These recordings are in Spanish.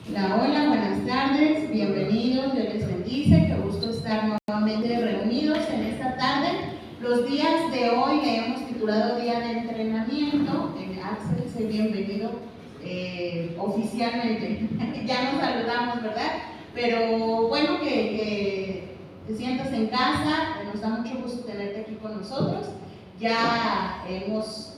Hola, buenas tardes, bienvenidos, Dios les bendice, qué gusto estar nuevamente reunidos en esta tarde. Los días de hoy le hemos titulado Día de Entrenamiento. Axel, sé bienvenido oficialmente. Ya nos saludamos, ¿verdad? Pero bueno, que te sientas en casa, nos da mucho gusto tenerte aquí con nosotros. Ya hemos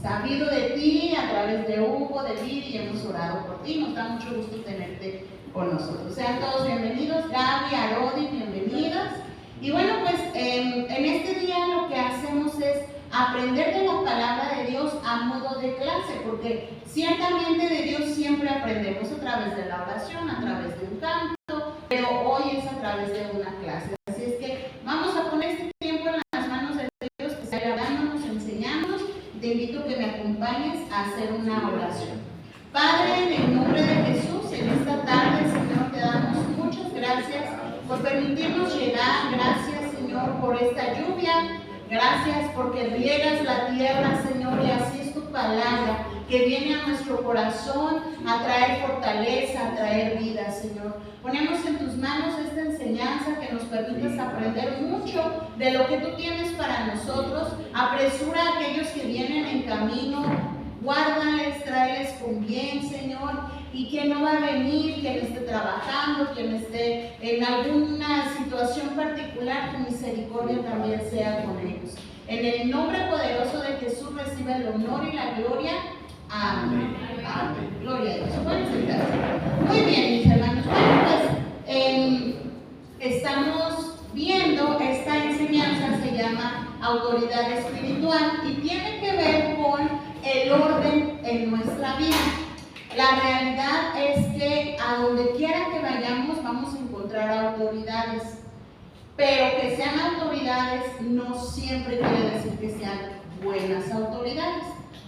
sabido de ti a través de Hugo, de Lili, y hemos orado por ti. Nos da mucho gusto tenerte con nosotros. Sean todos bienvenidos. Gaby, Arodi, bienvenidas. Y bueno, pues en este día lo que hacemos es aprender de la palabra de Dios a modo de clase, porque ciertamente de Dios siempre aprendemos a través de la oración, a través de un canto, pero hoy es a través de una clase. Así es que vamos a poner este tiempo en las manos de Dios, que está hablándonos, enseñándonos. Te invito a que me acompañes a hacer una oración. Padre, en el nombre de Jesús, en esta tarde, Señor, te damos muchas gracias por permitirnos llegar. Gracias, Señor, por esta lluvia. Gracias porque riegas la tierra, Señor, y así es tu palabra, que viene a nuestro corazón a traer fortaleza, a traer vida, Señor. Ponemos en tus manos esta enseñanza, que nos permitas aprender mucho de lo que tú tienes para nosotros. Apresura a aquellos que vienen en camino, guárdales, tráeles con bien, Señor. Y quien no va a venir, quien esté trabajando, quien esté en alguna situación particular, tu misericordia también sea con ellos. En el nombre poderoso de Jesús recibe el honor y la gloria. Amén. Amén. Gloria a Dios. Pueden sentarse. Muy bien, mis hermanos. Bueno, pues estamos viendo esta enseñanza, se llama autoridad espiritual y tiene que ver con el orden en nuestra vida. La realidad es que a donde quiera que vayamos vamos a encontrar autoridades, pero que sean autoridades no siempre quiere decir que sean buenas autoridades.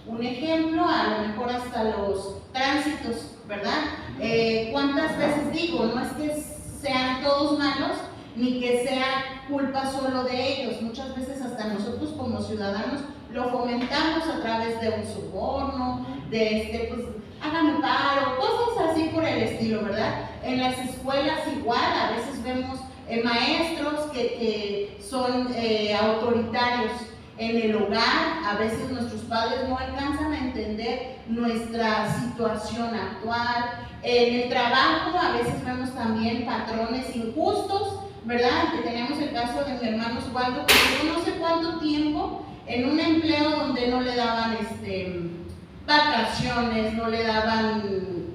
Un ejemplo, a lo mejor hasta los tránsitos, ¿verdad? ¿Cuántas veces digo? No es que sean todos malos, ni que sea culpa solo de ellos. Muchas veces hasta nosotros como ciudadanos lo fomentamos a través de un soborno, de pues hágame paro, cosas así por el estilo, ¿verdad? En las escuelas igual, a veces vemos maestros que son autoritarios. En el hogar, a veces nuestros padres no alcanzan a entender nuestra situación actual. En el trabajo, a veces vemos también patrones injustos, ¿verdad? Que tenemos el caso de mi hermano Osvaldo, que duró no sé cuánto tiempo en un empleo donde no le daban vacaciones, no le daban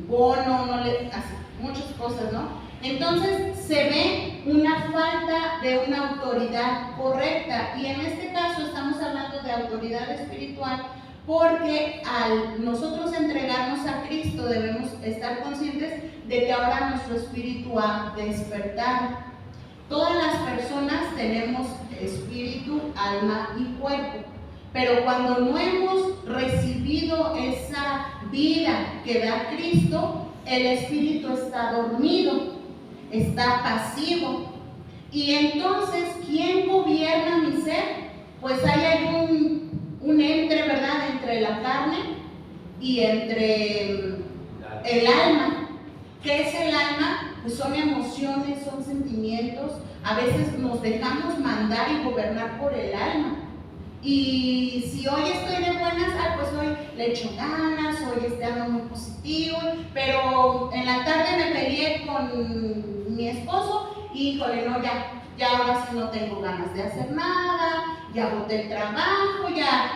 bono, así, muchas cosas, ¿no? Entonces se ve una falta de una autoridad correcta, y en este caso estamos hablando de autoridad espiritual, porque al nosotros entregarnos a Cristo debemos estar conscientes de que ahora nuestro espíritu ha despertado. Todas las personas tenemos espíritu, alma y cuerpo, pero cuando no hemos recibido esa vida que da Cristo, el espíritu está dormido, está pasivo. Y entonces, ¿quién gobierna mi ser? Pues ahí hay un entre, ¿verdad? Entre la carne y entre el alma. ¿Qué es el alma? Pues son emociones, son sentimientos. A veces nos dejamos mandar y gobernar por el alma. Y si hoy estoy de buenas, pues hoy le echo ganas, hoy ando muy positivo, pero en la tarde me peleé con mi esposo y híjole, no, ya ahora sí no tengo ganas de hacer nada, ya boté el trabajo, ya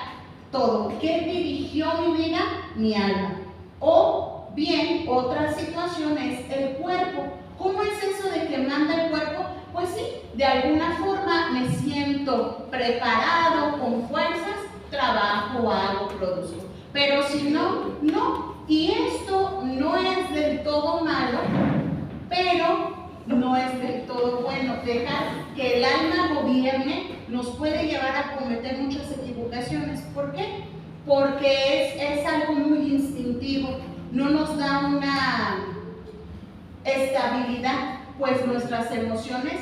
todo. ¿Qué dirigió mi vida? Mi alma. O bien, otra situación es el cuerpo. ¿Cómo es eso de que manda el cuerpo? Pues sí, de alguna forma me siento preparado, con fuerzas, trabajo, hago, produzco. Pero si no, no. Y esto no es del todo malo, pero no es del todo bueno. Dejar que el alma gobierne nos puede llevar a cometer muchas equivocaciones. ¿Por qué? Porque es algo muy instintivo, no nos da una estabilidad, pues nuestras emociones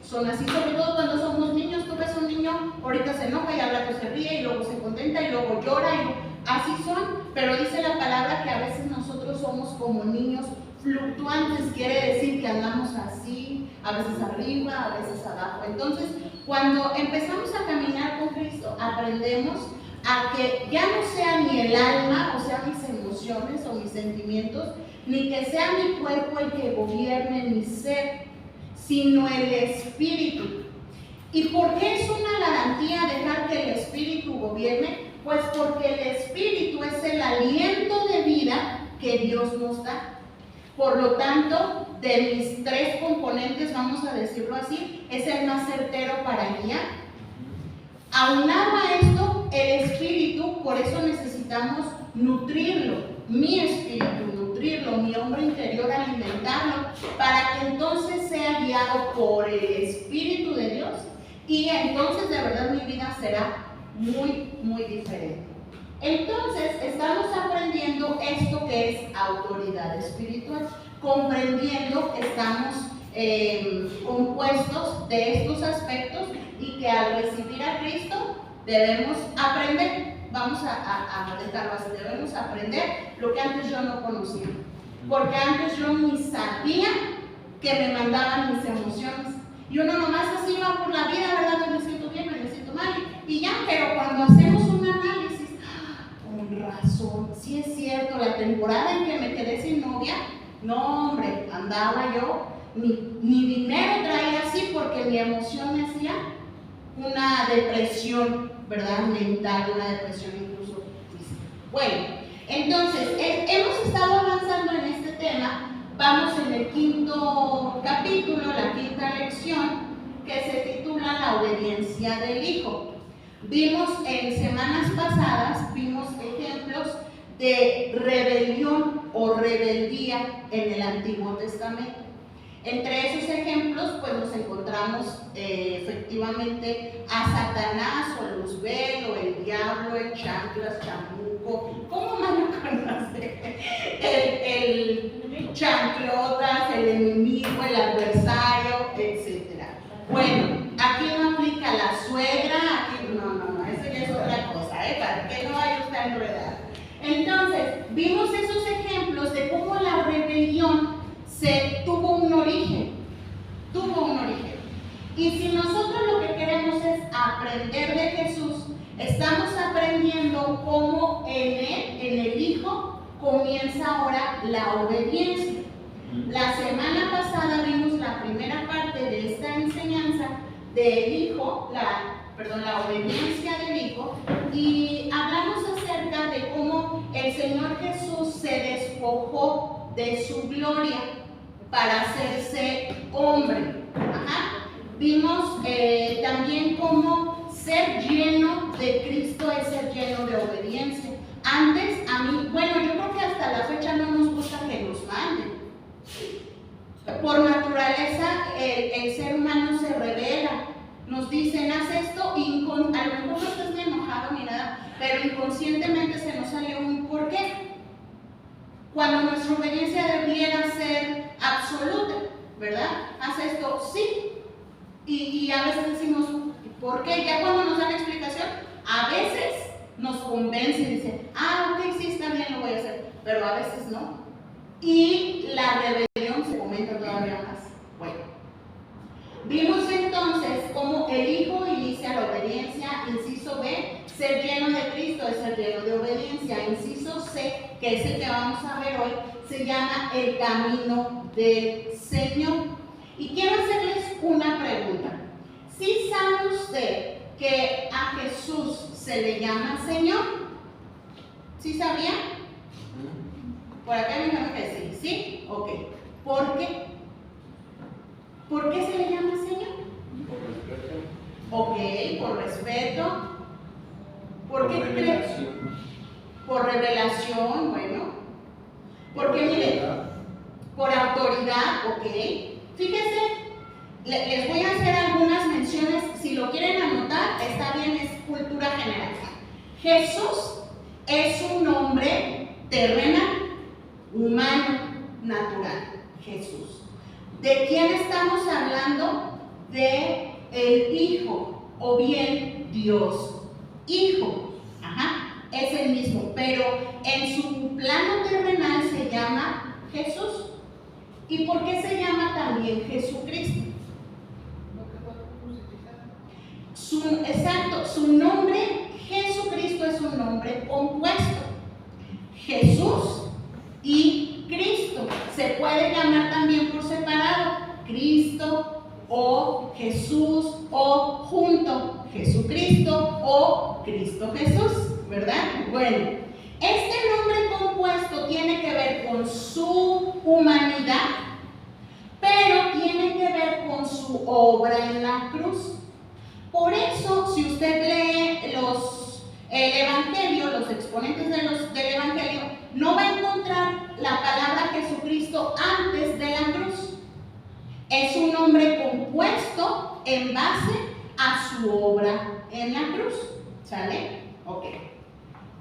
son así, sobre todo cuando somos niños. Tú ves un niño, ahorita se enoja y al rato se ríe y luego se contenta y luego llora, y así son, pero dice la palabra que a veces nosotros somos como niños fluctuantes quiere decir que andamos así, a veces arriba, a veces abajo. Entonces, cuando empezamos a caminar con Cristo, aprendemos a que ya no sea ni el alma, o sea, mis emociones o mis sentimientos, ni que sea mi cuerpo el que gobierne mi ser, sino el Espíritu. ¿Y por qué es una garantía dejar que el Espíritu gobierne? Pues porque el Espíritu es el aliento de vida que Dios nos da. Por lo tanto, de mis tres componentes, vamos a decirlo así, es el más certero para guiar. Aunado a esto, el Espíritu, por eso necesitamos nutrirlo, mi espíritu, nutrirlo, mi hombre interior, alimentarlo, para que entonces sea guiado por el Espíritu de Dios, y entonces de verdad mi vida será muy, muy diferente. Entonces estamos aprendiendo esto que es autoridad espiritual, comprendiendo que estamos compuestos de estos aspectos y que al recibir a Cristo debemos aprender. Vamos a dejarlo así, debemos aprender lo que antes yo no conocía, porque antes yo ni sabía que me mandaban mis emociones, y uno nomás así va por la vida, ¿verdad? Me siento bien, me siento mal, y ya. Pero cuando hacemos un análisis, con razón, sí es cierto, la temporada en que me quedé sin novia, no hombre, andaba yo, ni dinero traía así, porque mi emoción me hacía una depresión, ¿verdad? Mental, una depresión incluso física. Bueno, entonces, hemos estado avanzando en este tema. Vamos en el quinto capítulo, la quinta lección, que se titula La obediencia del Hijo. Vimos en semanas pasadas, vimos ejemplos de rebelión o rebeldía en el Antiguo Testamento. Entre esos ejemplos, pues nos encontramos efectivamente a Satanás o Luzbel o el diablo, el chanclas, chamuco, ¿cómo más lo conoce? El chanclotas, el enemigo, el adversario, etc. Bueno, aquí no aplica la suegra, aquí no, eso ya es otra cosa, para que no vaya usted a enredar. Entonces, vimos esos ejemplos de cómo la rebelión tuvo un origen. Y si nosotros lo que queremos es aprender de Jesús, estamos aprendiendo cómo en él, en el Hijo, comienza ahora la obediencia. La semana pasada vimos la primera parte de esta enseñanza del Hijo, la obediencia del Hijo, y hablamos acerca de cómo el Señor Jesús se despojó de su gloria para hacerse hombre. Vimos también cómo ser lleno de Cristo es ser lleno de obediencia. Antes, yo creo que hasta la fecha no nos gusta que nos manden. Por naturaleza, el ser humano se revela. Nos dicen, haz esto, y a lo mejor no estás ni enojado ni nada, pero inconscientemente se nos sale un ¿por qué? Cuando nuestra obediencia debiera ser absoluta, ¿verdad? Haz esto, sí. Y a veces decimos, ¿por qué? Ya cuando nos dan explicación, a veces nos convence y dice, ok, sí, está bien, lo voy a hacer, pero a veces no. Y la rebelión se fomenta todavía más. Bueno, vimos entonces cómo el Hijo inicia la obediencia. Inciso B, ser lleno de Cristo es ser lleno de obediencia. Inciso C, que es el que vamos a ver hoy, se llama el camino del Señor. Y quiero hacerles una pregunta. ¿Sí sabe usted que a Jesús se le llama Señor? ¿Sí sabía? Por acá me dijeron que sí, ¿sí? Ok. ¿Por qué? ¿Por qué se le llama Señor? Por respeto. Ok, por respeto. ¿Por qué crees? Por revelación, bueno. Porque mire, por autoridad, ok. Fíjense, les voy a hacer algunas menciones, si lo quieren anotar, está bien, es cultura general. Jesús es un nombre terrenal, humano, natural. Jesús. ¿De quién estamos hablando? De el Hijo, o bien Dios Hijo. Es el mismo, pero en su plano terrenal se llama Jesús. ¿Y por qué se llama también Jesucristo? Exacto, su nombre, Jesucristo, es un nombre compuesto. Jesús y Cristo. Se puede llamar también por separado, Cristo o Jesús o junto, Jesucristo o Cristo Jesús, ¿verdad? Bueno, este nombre compuesto tiene que ver con su humanidad, pero tiene que ver con su obra en la cruz. Por eso, si usted lee el Evangelio, los exponentes del Evangelio, no va a encontrar la palabra Jesucristo antes de la cruz. Es un nombre compuesto en base a su obra en la cruz. ¿Sale? Ok.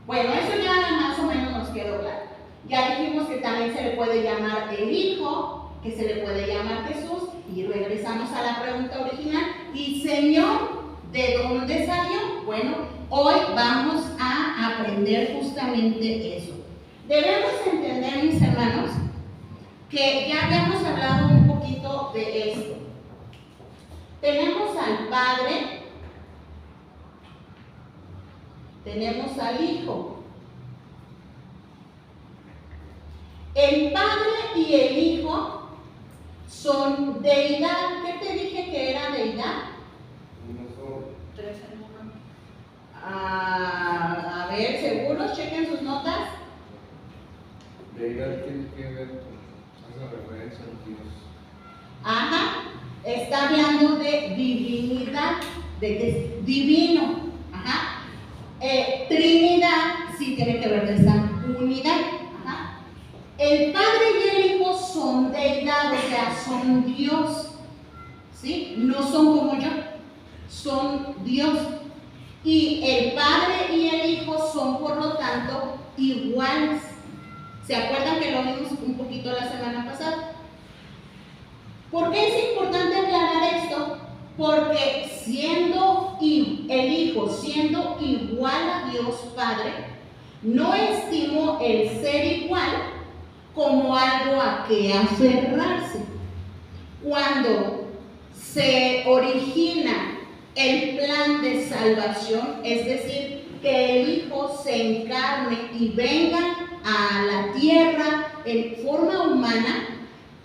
Bueno, eso ya más o menos nos quedó claro. Ya dijimos que también se le puede llamar el Hijo, que se le puede llamar Jesús, y regresamos a la pregunta original. ¿Y Señor, de dónde salió? Bueno, hoy vamos a aprender justamente eso. Debemos entender, mis hermanos, que ya habíamos hablado un poquito de esto. Tenemos al Padre, tenemos al Hijo. El Padre y el Hijo son deidad. ¿Qué te dije que era deidad? A ver, ¿seguros? Chequen sus notas. Deidad tiene que ver con, hace referencia a Dios. Ajá, está hablando de divinidad, de que es divino. Ajá. Trinidad sí tiene que ver de esa unidad. Ajá. El Padre y el Hijo son deidad, o sea, son Dios. ¿Sí? No son como yo, son Dios. Y el Padre y el Hijo son, por lo tanto, iguales. ¿Se acuerdan que lo vimos un poquito la semana pasada? ¿Por qué es importante aclarar esto? Porque siendo el Hijo, siendo igual a Dios Padre, no estimó el ser igual como algo a que aferrarse. Cuando se origina el plan de salvación, es decir, que el Hijo se encarne y venga a la tierra en forma humana,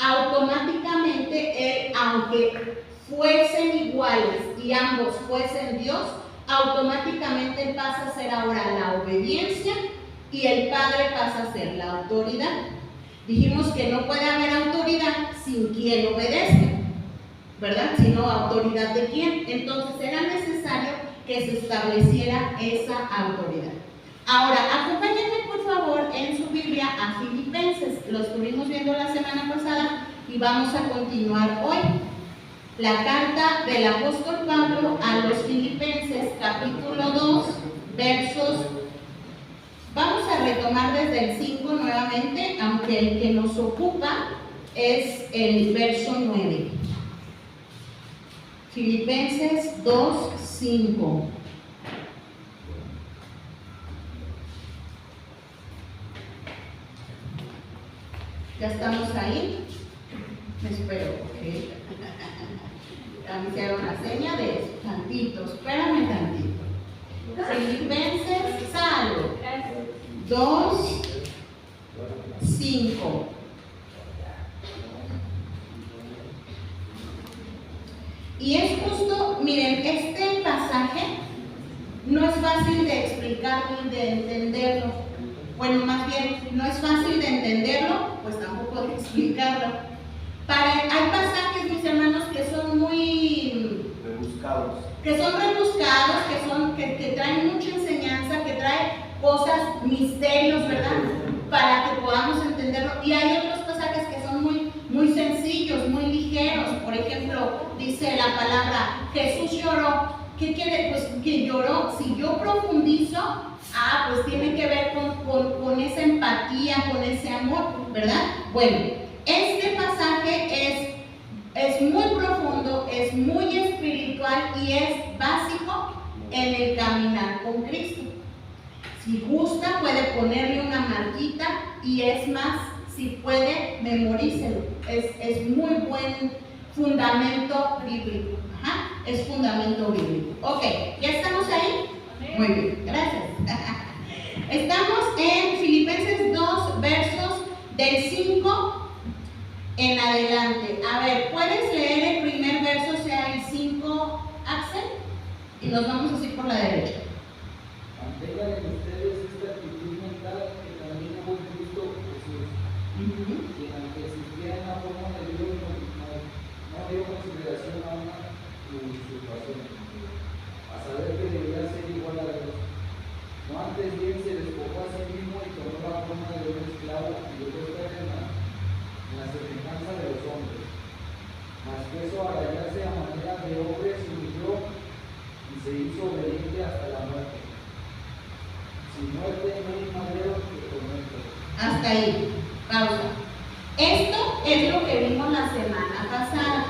automáticamente él, aunque fuesen iguales y ambos fuesen Dios, automáticamente pasa a ser ahora la obediencia y el Padre pasa a ser la autoridad. Dijimos que no puede haber autoridad sin quien obedezca, ¿verdad? Sino autoridad de quién. Entonces era necesario que se estableciera esa autoridad. Ahora, acompáñenme por favor en su Biblia a Filipenses. Lo estuvimos viendo la semana pasada y vamos a continuar hoy. La carta del apóstol Pablo a los Filipenses, capítulo 2, versos. Vamos a retomar desde el 5 nuevamente, aunque el que nos ocupa es el verso 9. Filipenses 2, 5. ¿Ya estamos ahí? Me espero, ok. Me hicieron la seña de tantito, espérame tantito. Filipenses, salvo. 2, 5. Y es justo, miren, este pasaje no es fácil de explicar ni de entenderlo. Bueno, más bien, no es fácil de entenderlo, pues tampoco de explicarlo. Hay pasajes, mis hermanos, que son muy Rebuscados. Que traen mucha enseñanza, que traen cosas, misterios, ¿verdad? Para que podamos entenderlo. Y hay otros pasajes que son muy sencillos, muy ligeros. Por ejemplo, dice la palabra, Jesús lloró. ¿Qué quiere? Pues que lloró. Si yo profundizo, pues tiene que ver con esa empatía, con ese amor, ¿verdad? Bueno, este pasaje es muy profundo, es muy espiritual y es básico en el caminar con Cristo. Si gusta, puede ponerle una marquita y es más, si puede, memorícelo. Es muy buen fundamento bíblico. Ajá, es fundamento bíblico. Ok, ¿ya estamos ahí? Muy bien, gracias. Estamos en Filipenses 2, versos del 5 en adelante. A ver, ¿puedes leer el primer verso, sea el 5, Axel? Y nos vamos así por la derecha. Mantengan en ustedes esta actitud mental que también hubo en Cristo Jesús, quien aunque existía en la forma de Dios no dio consideración a una usurpación, a saber que debía ser igual a Dios. No antes bien se despojó a sí mismo y tomó la forma de un esclavo y llegó a estar en la semejanza de los hombres. Mas que eso al hallarse a manera de hombre se humilló y se hizo obediente hasta la muerte. Sin muerte no hay madero que tormento. Hasta ahí, pausa. Esto es lo que vimos la semana pasada,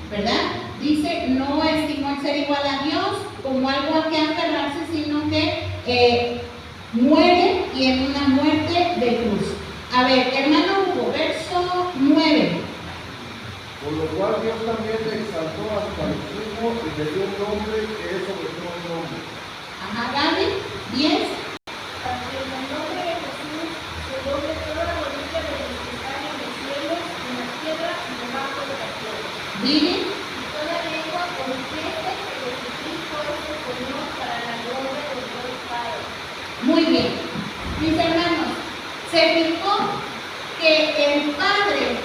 ¿verdad? Dice, no estimó el ser igual a Dios como algo a que aferrarse, sino que muere y en una muerte de cruz. A ver, hermano Hugo, verso 9. Por lo cual Dios también le exaltó hasta el sumo y le dio un nombre que es sobre todo nombre. Ajá, Gaby, 10. Para que en el nombre de Jesús se doble toda la rodilla de los que están en los cielos, en la tierra y debajo de la tierra. Vive. Y toda lengua confiese que Jesucristo es el Señor para la gloria de Dios Padre. Muy bien. Mis hermanos, se fijó que el Padre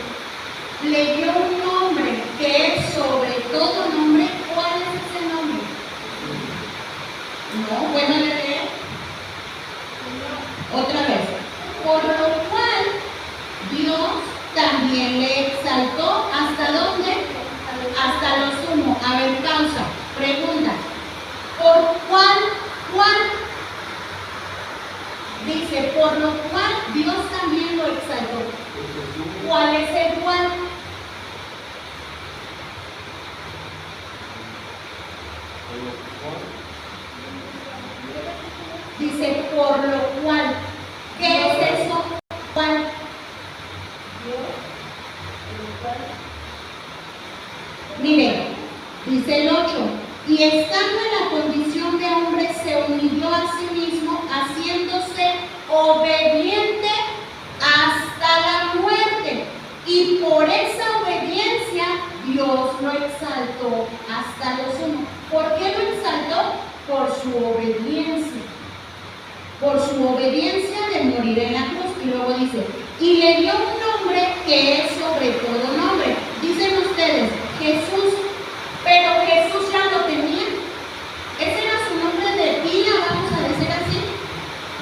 le dio un nombre que es sobre todo nombre. ¿Cuál es ese nombre? No, bueno, leer. Otra vez. Por lo cual Dios también le exaltó. ¿Hasta dónde? Hasta lo sumo. A ver, pausa. Pregunta. ¿Por cuál? Dice, por lo cual Dios también lo exaltó. ¿Cuál es el cual? Dice, por lo cual. ¿Qué es eso? ¿Cuál? Miren, dice el 8. Y estando en la condición de hombre, se humilló a sí mismo, haciéndose obediente hasta la muerte. Y por esa obediencia, Dios lo exaltó hasta lo sumo. ¿Por qué lo exaltó? Por su obediencia. Por su obediencia de morir en la cruz. Y luego dice, y le dio un nombre que es sobre todo nombre. Dicen ustedes, Jesús, pero Jesús ya lo tenía. Ese era su nombre de pila, vamos a decir así.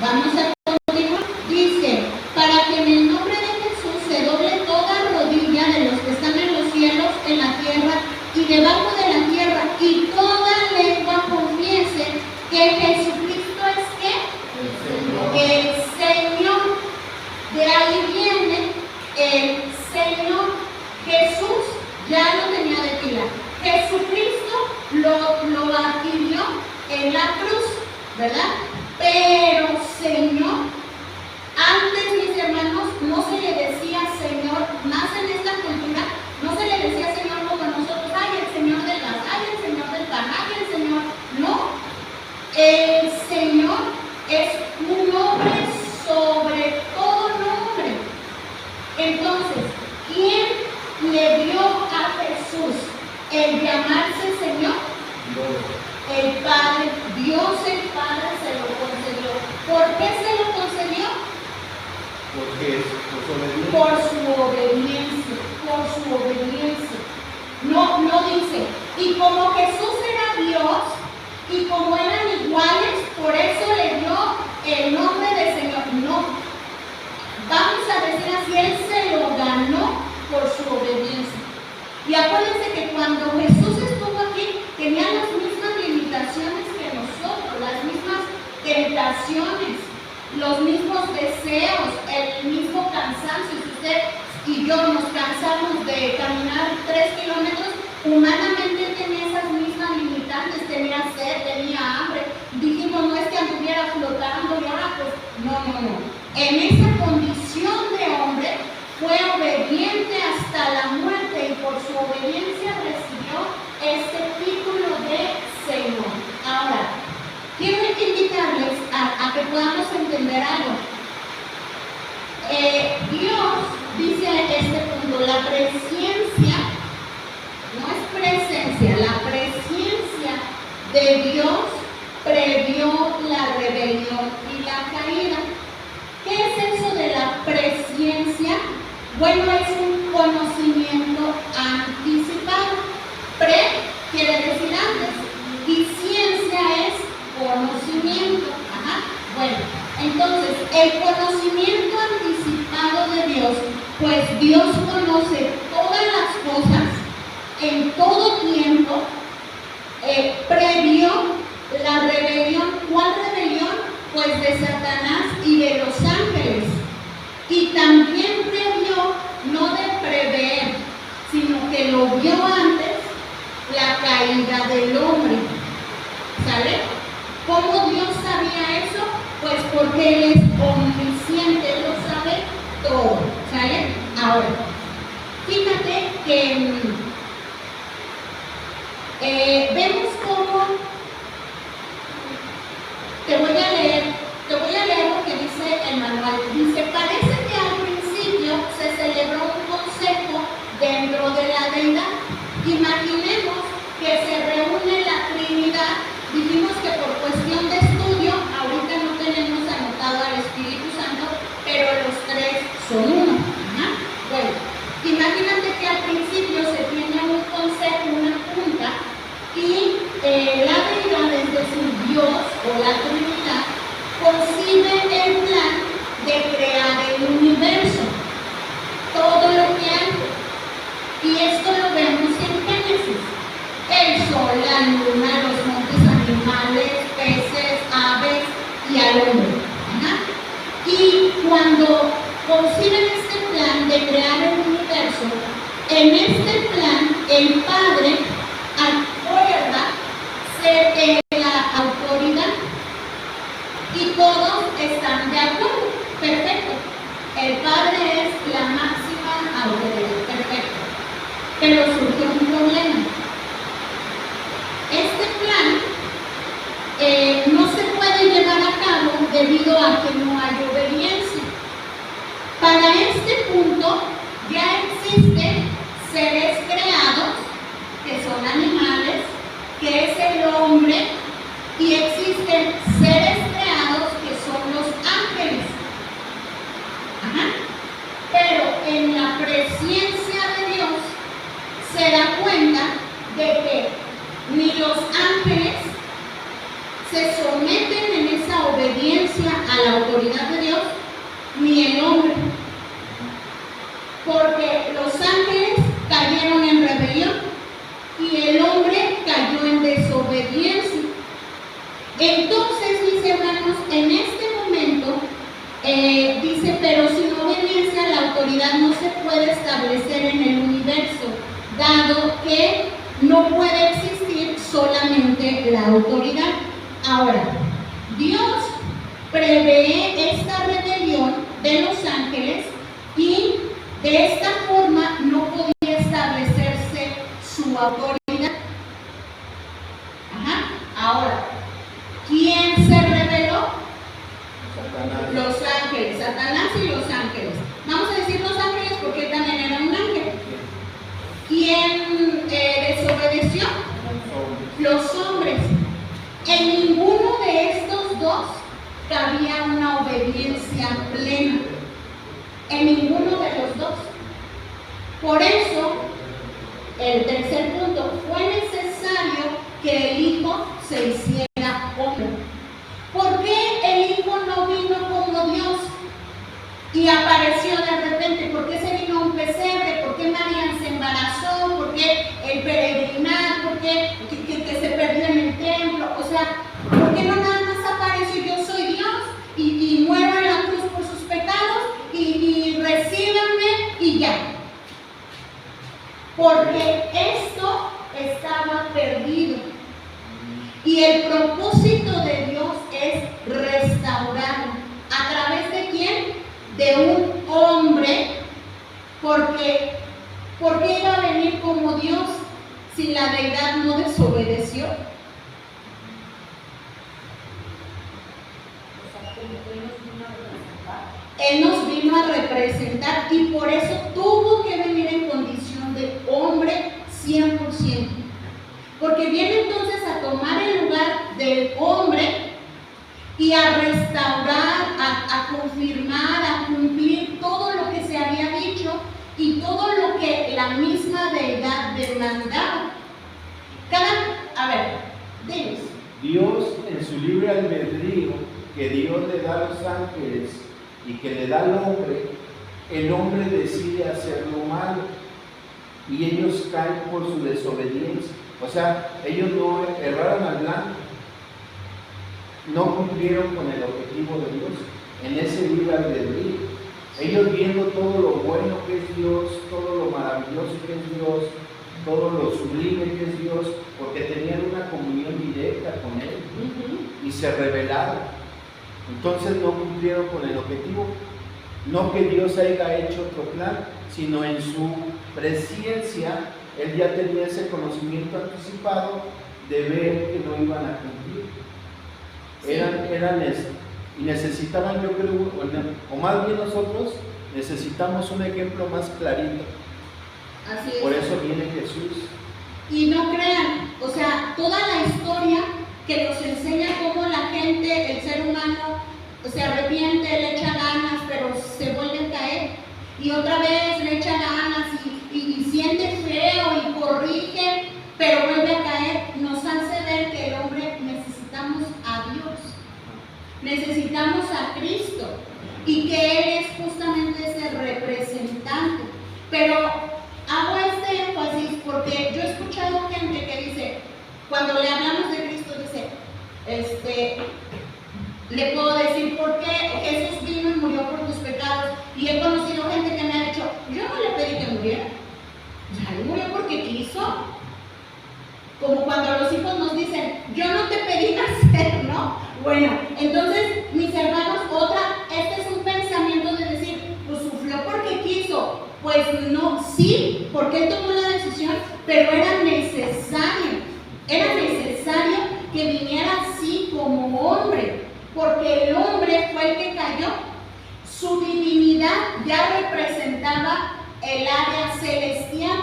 Vamos a continuar. Dice, para que en el nombre de Jesús se doble toda rodilla de los que están en los cielos, en la tierra y debajo de la tierra, y toda lengua confiese que Jesucristo es ¿qué? El Señor. De ahí viene el Señor. Jesús ya lo tenía de pila. Jesucristo lo adquirió en la cruz, ¿verdad? Pero Señor, antes, mis hermanos, no se le decía Señor, más en esta cultura, no se le decía Señor como nosotros, ay, el Señor del gas, ay, el Señor del pan, ay, el Señor. No, el Señor es un nombre sobre todo nombre. Entonces, ¿quién le dio a Jesús el llamarse Señor? El Padre. Dios el Padre se lo concedió. ¿Por qué se lo concedió? Por su obediencia. Por su obediencia. No dice, y como Jesús era Dios, y como eran iguales, por eso le dio el nombre de Señor. No. Vamos a decir así, Él se lo ganó por su obediencia. Y acuérdense que cuando Jesús estuvo aquí, tenía las mismas limitaciones que nosotros, las mismas tentaciones, los mismos deseos, el mismo cansancio. Si usted y yo nos cansamos de caminar 3 kilómetros, humanamente tenía esas mismas limitantes, tenía sed, tenía hambre. Dijimos, no es que anduviera flotando y ahora pues, no. En esa condición de hombre obediente hasta la muerte y por su obediencia recibió este título de Señor. Ahora, quiero invitarles a que podamos entender algo. Dios dice este punto, la presencia, no es presencia, la presencia de Dios previó la rebelión y la caída. ¿Qué es eso de la presencia? Bueno, es un conocimiento anticipado. Pre quiere decir antes y ciencia es conocimiento. Ajá. Bueno, entonces el conocimiento anticipado de Dios, pues Dios conoce todas las cosas en todo tiempo, previó la rebelión. ¿Cuál rebelión? Pues de Satanás y de los ángeles. Y también previó, no de prever, sino que lo vio antes, la caída del hombre. ¿Sale? ¿Cómo Dios sabía eso? Pues porque Él es omnisciente, Él lo sabe todo. ¿Sale? Ahora, fíjate que vemos cómo, te voy a leer lo que dice el manual. Dice, parece que al principio se celebró un consejo dentro de la deidad. Imaginemos que se reúne la Trinidad. Dijimos que por cuestión de estudio, ahorita no tenemos anotado al Espíritu Santo, pero los tres son uno. Ajá. Bueno, imagínate que al principio se tiene un consejo, una junta, y la deidad, es decir, Dios o la Trinidad, concibe el plan de crear el universo, todo lo que hay. Y esto lo vemos en Génesis. El sol, la luna, los montes, animales, peces, aves y al hombre. Ajá. Y cuando conciben este plan de crear el universo, en este plan el Padre acuerda ser la autoridad y todos están de acuerdo. Perfecto. El Padre es la máxima autoridad. Perfecto. Pero surgió un problema. Este plan no se puede llevar a cabo debido a que no hay obediencia. Para este punto ya existen seres creados, que son animales, que es el hombre, y existen seres creados que son los ángeles. Ajá. Pero en la presencia de Dios se da cuenta de que ni los ángeles se someten en esa obediencia a la autoridad de Dios, ni el hombre. Porque los ángeles cayeron en rebelión y el hombre cayó en desobediencia. Entonces, mis hermanos, en este momento dice, pero sin obediencia la autoridad no se puede establecer en el universo, dado que no puede existir solamente la autoridad. Ahora, Dios prevé esta rebelión de los ángeles y de esta forma no podía establecerse su autoridad. Ajá. Ahora, ¿quién se rebeló? Satanás. Los ángeles, Satanás y los ángeles. Vamos a decir los ángeles porque él también era un ángel. ¿Quién desobedeció? Los hombres. En ninguno de estos dos cabía una obediencia plena. En ninguno de los dos. Por eso, el tercer punto, fue necesario que el Hijo se hiciera hombre. ¿Por qué el Hijo no vino como Dios y apareció de repente? ¿Por qué se vino a un pesebre? ¿Por qué María se embarazó? ¿Por qué el peregrinar? ¿Por qué que se perdió en el templo? O sea, ¿por qué no nada más apareció? Yo soy Dios y muero en la cruz por sus pecados y recíbanme y ya. Porque esto estaba perdido. Y el propósito de Dios es restaurarlo. ¿A través de quién? De un hombre Porque, ¿por qué iba a venir como Dios si la deidad no desobedeció? Él nos vino a representar y por eso tuvo que venir en condición de hombre 100%. Porque viene entonces a tomar el lugar del hombre y a restaurar, a confirmar, a cumplir todo lo que se había dicho y todo lo que la misma deidad demandaba. A ver, dinos. Dios en su libre albedrío que Dios le da a los ángeles y que le da al hombre, el hombre decide hacer lo malo y ellos caen por su desobediencia. O sea, ellos no erraron al blanco, no cumplieron con el objetivo de Dios en ese libre albedrío. Ellos viendo todo lo bueno que es Dios, todo lo maravilloso que es Dios, todo lo sublime que es Dios, porque tenían una comunión directa con Él y se rebelaron. Entonces no cumplieron con el objetivo. No que Dios haya hecho otro plan, sino en su presciencia Él ya tenía ese conocimiento anticipado de ver que no iban a cumplir. Y necesitaban, yo creo, o más bien nosotros necesitamos un ejemplo más clarito. Así es. Por eso viene Jesús. Y no crean, o sea, toda la historia que nos enseña cómo la gente, el ser humano, se arrepiente, le echa ganas, pero se vuelve a caer. Y otra vez le echa ganas y siente feo y corrige, pero vuelve a caer. Nos hace ver que el hombre necesitamos a Dios. Necesitamos a Cristo y que Él es justamente ese representante. Pero hago este énfasis porque yo he escuchado gente que dice, cuando le hablamos de Cristo, dice, le puedo decir por qué Jesús vino y murió por tus pecados. Y he conocido gente que me ha dicho, yo no le pedí que muriera, ya él murió porque quiso. Como cuando los hijos nos dicen, yo no te pedí nacer, ¿no? Bueno, entonces, mis hermanos, este es un pensamiento de decir, pues sufrió porque quiso. Pues no, sí, porque él tomó la decisión, pero era necesario que viniera así como hombre, porque el hombre fue el que cayó. Su divinidad ya representaba el área celestial,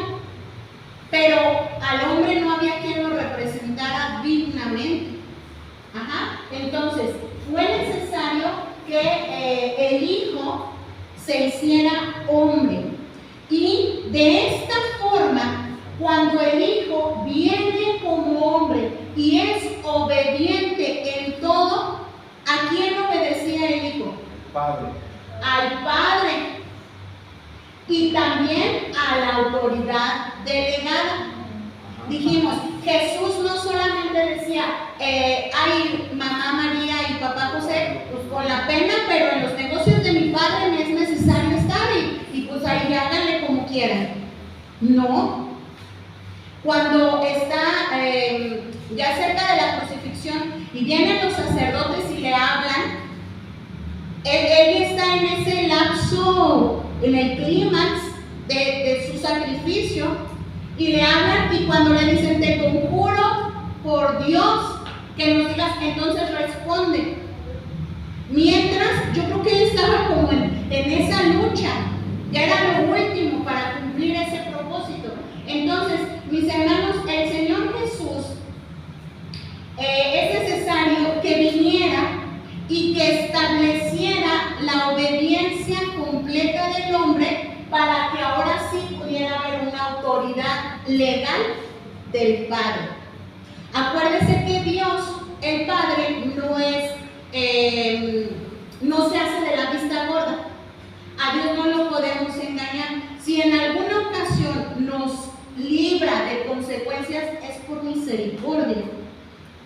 pero al hombre no había quien lo representara dignamente. Entonces, fue necesario que el Hijo se hiciera hombre. Y de esta forma, cuando el Hijo viene como hombre y es obediente en todo, ¿a quién obedecía el Hijo? Padre. Al Padre. Y también a la autoridad delegada. Dijimos, Jesús no solamente decía, ay, mamá María y papá José, pues con la pena, pero en los negocios de mi Padre me es necesario estar y pues ahí háganle como quieran. No. Cuando está ya cerca de la crucifixión y vienen los sacerdotes y le hablan, él está en ese lapso, en el clímax de su sacrificio, y le hablan y cuando le dicen, te conjuro por Dios que nos digas, entonces responde. Mientras, yo creo que él estaba como en esa lucha, ya era lo último para cumplir ese propósito. Entonces, mis hermanos, el Señor Jesús es necesario que viniera y que estableciera la obediencia completa del hombre para que ahora sí pudiera haber una autoridad legal del Padre. Acuérdese que Dios, el Padre, no se hace de la vista gorda. A Dios no lo podemos engañar. Si en alguna ocasión nos libra de consecuencias, es por misericordia.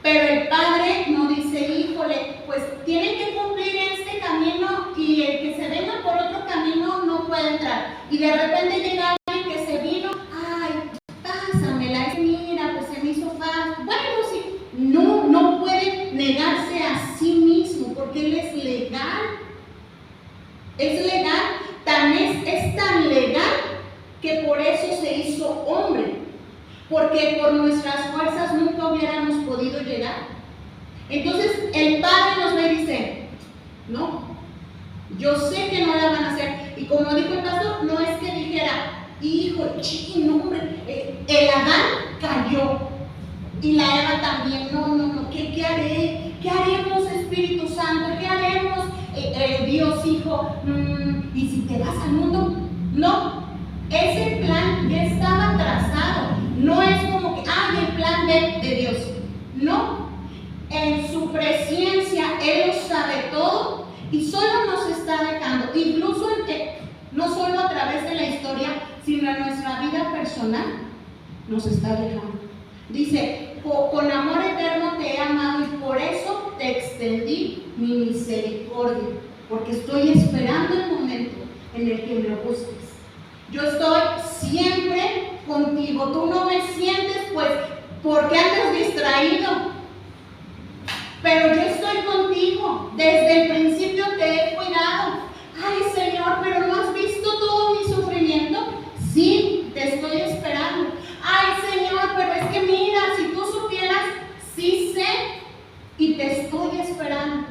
Pero el Padre no dice, híjole, pues tienen que cumplir este camino y el que se venga por otro camino no puede entrar. Y de repente llega alguien que se vino, ay, pásamela, mira, pues se me hizo fácil. Bueno, sí, no puede negarse a sí mismo porque Él es legal. Es legal, es tan legal porque por nuestras fuerzas nunca hubiéramos podido llegar. Entonces el Padre nos ve y dice, no, yo sé que no la van a hacer. Y como dijo el pastor, no es que dijera, hijo, no, hombre, el Adán cayó y la Eva también. No, ¿qué haré? ¿Qué haremos, Espíritu Santo? ¿Qué haremos, Dios Hijo? ¿Y si te vas al mundo? No, ese plan ya estaba trazado. No es como que, el plan de Dios. No, en su presencia Él lo sabe todo y solo nos está dejando, incluso no solo a través de la historia, sino en nuestra vida personal, nos está dejando. Dice, con amor eterno te he amado y por eso te extendí mi misericordia, porque estoy esperando el momento en el que me busques. Yo estoy siempre contigo. Tú no me sientes, pues, porque andas distraído, pero yo estoy contigo. Desde el principio te he cuidado. Ay, Señor, pero ¿no has visto todo mi sufrimiento? Sí, te estoy esperando. Ay, Señor, pero es que mira, si tú supieras, sí sé y te estoy esperando.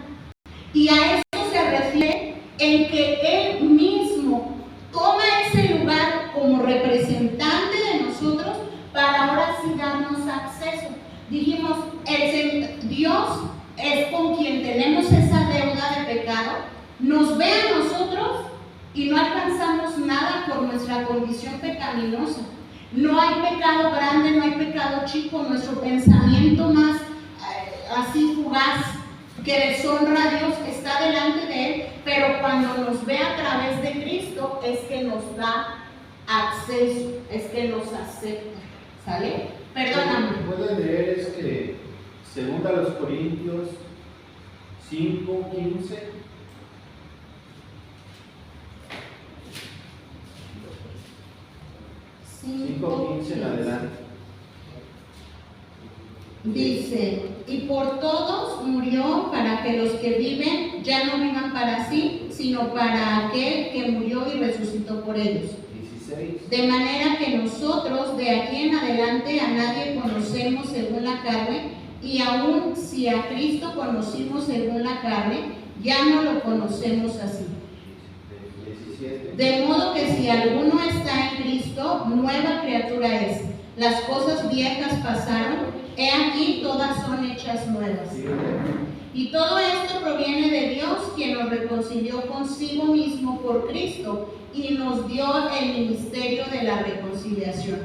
Y a eso se refiere en que Él mismo toma ese lugar como representante de nosotros para ahora sí darnos acceso. Dijimos, Dios es con quien tenemos esa deuda de pecado, nos ve a nosotros y no alcanzamos nada por nuestra condición pecaminosa. No hay pecado grande, no hay pecado chico. Nuestro pensamiento más así fugaz que deshonra a Dios está delante de Él, pero cuando nos ve a través de Cristo es que nos da acceso, es que nos acepta. ¿Sale? Perdóname. Pueden leer segunda a los Corintios 5:15. 5:15 en adelante. Dice, y por todos murió para que los que viven ya no vivan para sí, sino para aquel que murió y resucitó por ellos. 16. De manera que nosotros de aquí en adelante a nadie conocemos según la carne, y aun si a Cristo conocimos según la carne, ya no lo conocemos así. 17. De modo que si alguno está en Cristo, nueva criatura es. Las cosas viejas pasaron, he aquí todas son hechas nuevas. Y todo esto proviene de Dios, quien nos reconcilió consigo mismo por Cristo y nos dio el ministerio de la reconciliación.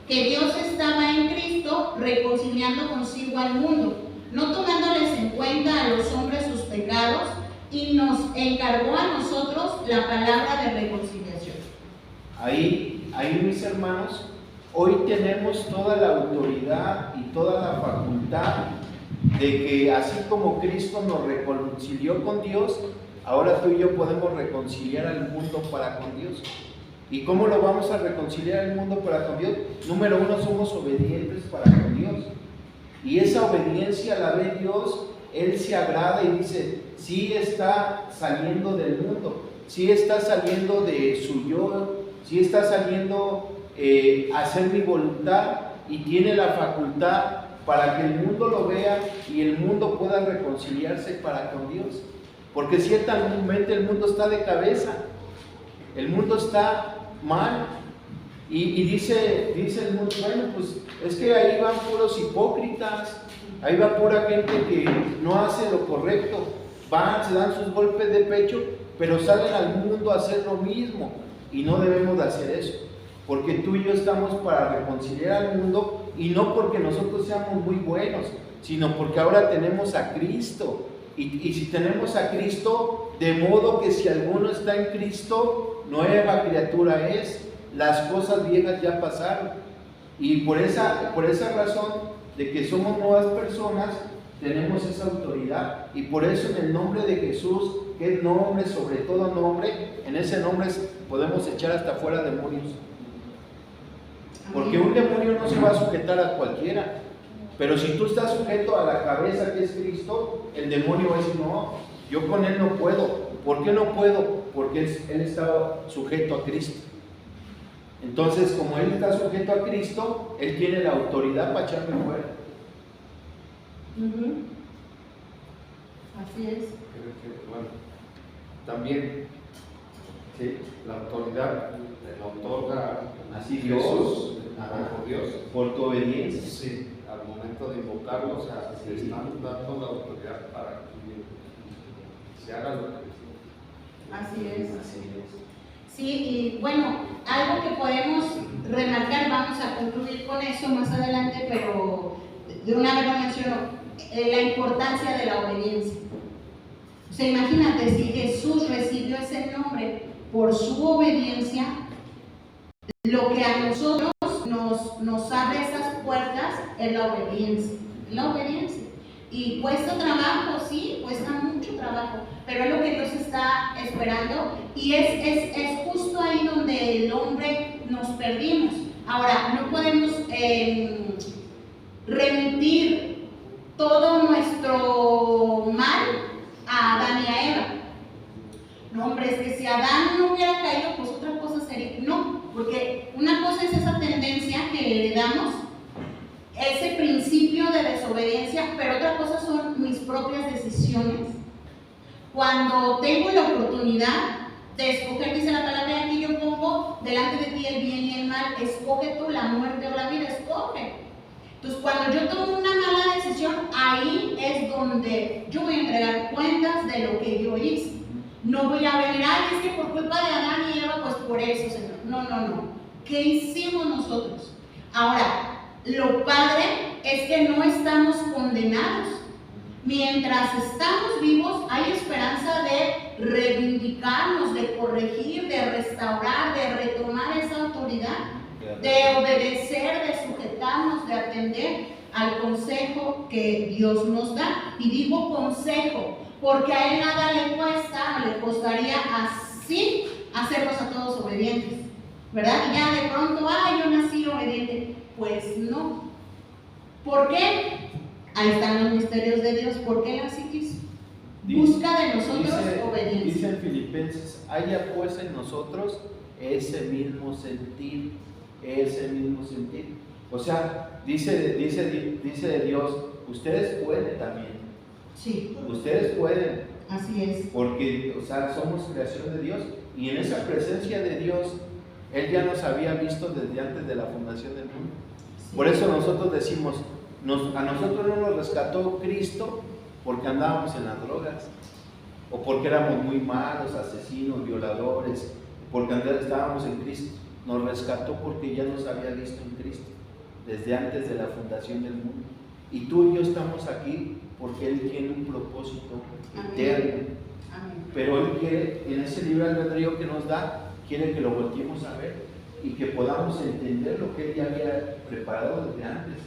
Que Dios estaba en Cristo reconciliando consigo al mundo, no tomándoles en cuenta a los hombres sus pecados, y nos encargó a nosotros la palabra de reconciliación. Ahí mis hermanos, hoy tenemos toda la autoridad y toda la facultad de que así como Cristo nos reconcilió con Dios, ahora tú y yo podemos reconciliar al mundo para con Dios. ¿Y cómo lo vamos a reconciliar al mundo para con Dios? Número uno, somos obedientes para con Dios. Y esa obediencia la ve Dios, Él se agrada y dice, sí está saliendo del mundo, sí está saliendo de su yo, sí está saliendo a hacer mi voluntad y tiene la facultad para que el mundo lo vea y el mundo pueda reconciliarse para con Dios. Porque ciertamente el mundo está de cabeza, el mundo está mal y dice el mundo, bueno, pues es que ahí van puros hipócritas, ahí va pura gente que no hace lo correcto, van, se dan sus golpes de pecho, pero salen al mundo a hacer lo mismo y no debemos de hacer eso, porque tú y yo estamos para reconciliar al mundo y no porque nosotros seamos muy buenos, sino porque ahora tenemos a Cristo. Y si tenemos a Cristo, de modo que si alguno está en Cristo, nueva criatura es, las cosas viejas ya pasaron. Y por esa razón de que somos nuevas personas, tenemos esa autoridad. Y por eso en el nombre de Jesús, que es nombre sobre todo nombre, en ese nombre podemos echar hasta fuera demonios. Porque un demonio no se va a sujetar a cualquiera. Pero si tú estás sujeto a la cabeza que es Cristo, el demonio va a decir, no, yo con él no puedo. ¿Por qué no puedo? Porque él está sujeto a Cristo. Entonces, como él está sujeto a Cristo, él tiene la autoridad para echarme fuera. Así es. Creo que, bueno, también, sí, la autoridad la otorga Así Jesús, Ajá. por Dios. Por tu obediencia. Sí, al momento de invocarlo, o sea, Sí. le están dando la autoridad para que se haga lo que decimos. Así es. Así es. Sí, y bueno, algo que podemos remarcar, vamos a concluir con eso más adelante, pero de una vez lo menciono, la importancia de la obediencia. O sea, imagínate, si Jesús recibió ese nombre por su obediencia, lo que a nosotros nos abre esas puertas es la obediencia. La obediencia. Y cuesta trabajo, sí, cuesta mucho trabajo, pero es lo que Dios está esperando y es justo ahí donde el hombre nos perdimos. Ahora, no podemos remitir todo nuestro mal a Adán y a Eva. No, hombre, es que si Adán no hubiera caído, pues otra cosa sería. No, porque una cosa es esa tendencia que heredamos, ese principio de desobediencia, pero otra cosa son mis propias decisiones. Cuando tengo la oportunidad de escoger, dice la palabra, aquí yo pongo delante de ti el bien y el mal, escoge tú la muerte o la vida, escoge. Entonces, cuando yo tomo una mala decisión, ahí es donde yo voy a entregar cuentas de lo que yo hice. No voy a venir, ay, es que por culpa de Adán y Eva, pues por eso, Señor. No. ¿Qué hicimos nosotros? Ahora, lo padre es que no estamos condenados. Mientras estamos vivos, hay esperanza de reivindicarnos, de corregir, de restaurar, de retomar esa autoridad, de obedecer, de sujetarnos, de atender al consejo que Dios nos da. Y digo consejo, porque a Él nada le cuesta, le costaría así hacernos a todos obedientes, ¿verdad? Y ya de pronto, yo nací obediente. Pues no. ¿Por qué? Ahí están los misterios de Dios. ¿Por qué Él así quiso? Busca de nosotros obediencia. Dice en Filipenses, haya pues en nosotros ese mismo sentir, O sea, dice Dios, ustedes pueden también. Sí. Ustedes pueden. Así es. Porque, o sea, somos creación de Dios y en esa presencia de Dios, Él ya nos había visto desde antes de la fundación del mundo. Sí. Por eso nosotros decimos, a nosotros no nos rescató Cristo porque andábamos en las drogas, o porque éramos muy malos, asesinos, violadores, porque estábamos en Cristo. Nos rescató porque ya nos había visto en Cristo, desde antes de la fundación del mundo. Y tú y yo estamos aquí porque Él tiene un propósito eterno. Amén. Pero Él quiere, en ese libre albedrío que nos da, quiere que lo volteemos a ver y que podamos entender lo que Él ya había preparado desde antes.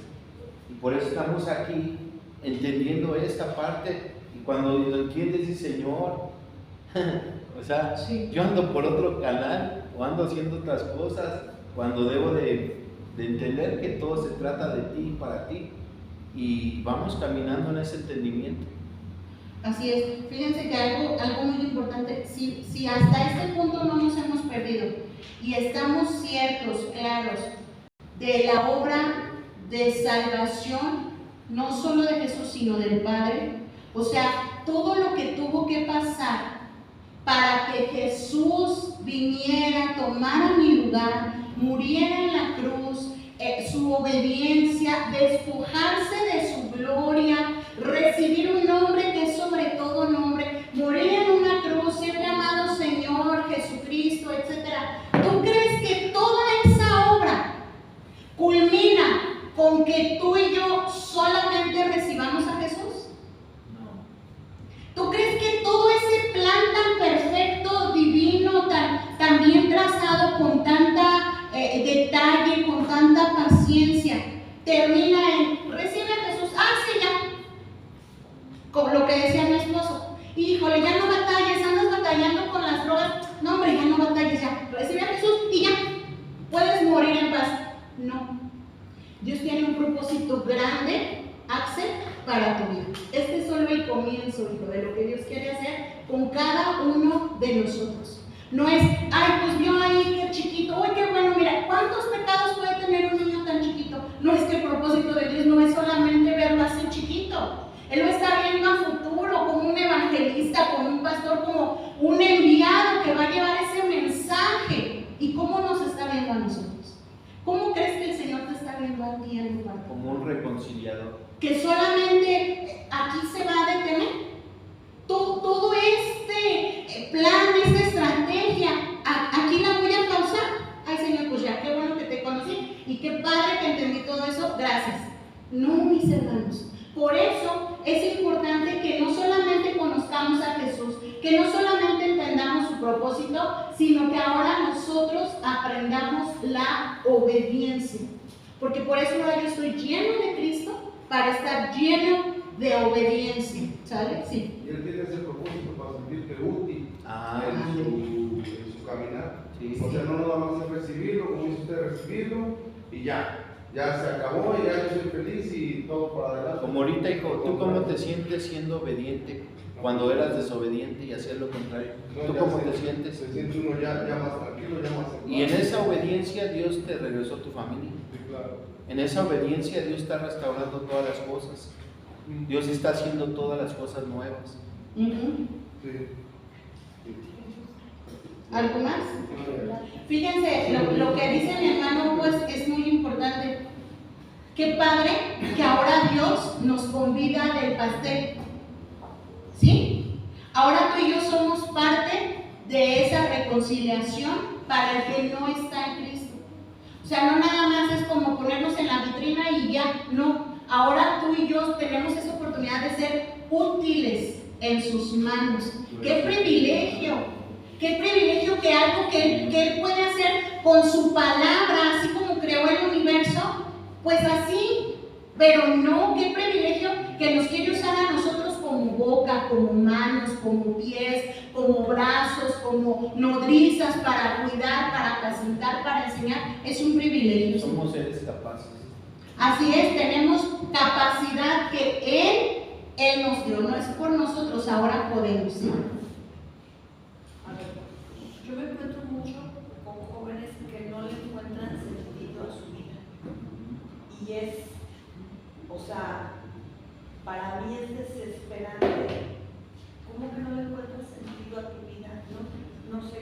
Y por eso estamos aquí entendiendo esta parte. Y cuando lo entiendes, dices, Señor, o sea, Sí. yo ando por otro canal o ando haciendo otras cosas cuando debo de entender que todo se trata de ti y para ti. Y vamos caminando en ese entendimiento. Así es. Fíjense que algo muy importante, si hasta este punto no nos hemos perdido y estamos ciertos, claros, de la obra de salvación, no solo de Jesús, sino del Padre, o sea, todo lo que tuvo que pasar para que Jesús viniera, tomara mi lugar, muriera en la cruz, su obediencia, despojarse de su gloria, recibir un nombre que es sobre todo nombre, morir en una cruz, ser llamado Señor, Jesucristo, etc. ¿Tú crees que toda esa obra culmina con que tú y yo solamente recibamos a Jesús? No. ¿Tú crees que todo ese plan tan perfecto, divino, tan bien trazado, con tanta detalle, con tanta paciencia, termina en recibe a Jesús? Sí, ya. Como lo que decía mi esposo, híjole, ya no batalles, andas batallando con las drogas. No, hombre, ya no batalles, ya. Recibe a Jesús y ya. Puedes morir en paz. No. Dios tiene un propósito grande, Axel, para tu vida. Este es solo el comienzo, hijo, de lo que Dios quiere hacer con cada uno de nosotros. No es, pues vio ahí qué chiquito, uy, qué bueno, mira, que no tiene parte. Como un reconciliador. Que solamente aquí se va a detener. Todo este plan, esta estrategia, aquí la voy a pausar. Ay, Señor, pues ya, qué bueno que te conocí y qué padre que entendí todo eso, gracias. No, mis hermanos. Por eso es importante que no solamente conozcamos a Jesús, que no solamente entendamos su propósito, sino que ahora nosotros aprendamos la obediencia. Porque por eso ahora yo estoy lleno de Cristo, para estar lleno de obediencia. ¿Sale? Sí. Y él tiene ese propósito para sentirte útil en su caminar. Sí. O sea, no nada más es recibirlo, como dice usted, recibirlo y ya se acabó y ya yo soy feliz y todo para adelante. Como ahorita, hijo, ¿tú cómo te sientes siendo obediente? Cuando eras desobediente y hacías lo contrario, ¿tú cómo te sientes? Se siente uno ya más tranquilo, ya más en paz. Y en esa obediencia Dios te regresó tu familia. Sí, claro. En esa obediencia Dios está restaurando todas las cosas. Dios está haciendo todas las cosas nuevas. Sí. ¿Algo más? Fíjense, lo que dice mi hermano pues es muy importante. Qué padre que ahora Dios nos convida del pastel. ¿Sí? Ahora tú y yo somos parte de esa reconciliación para el que no está en Cristo. O sea, no nada más es como ponernos en la vitrina y ya, no. Ahora tú y yo tenemos esa oportunidad de ser útiles en sus manos. ¡Qué privilegio! ¡Qué privilegio que algo que Él puede hacer con su palabra, así como creó el universo, pues así! Pero no, qué privilegio que nos quiere usar a nosotros como boca, como manos, como pies, como brazos, como nodrizas para cuidar, para apacentar, para enseñar. Es un privilegio. Somos seres capaces. Así es, tenemos capacidad que Él nos dio, no es por nosotros, ahora podemos. ¿Sí? A ver, yo me encuentro mucho con jóvenes que no le encuentran sentido a su vida. Y es, o sea, para mí es desesperante. ¿Cómo que no le encuentras sentido a tu vida? No sé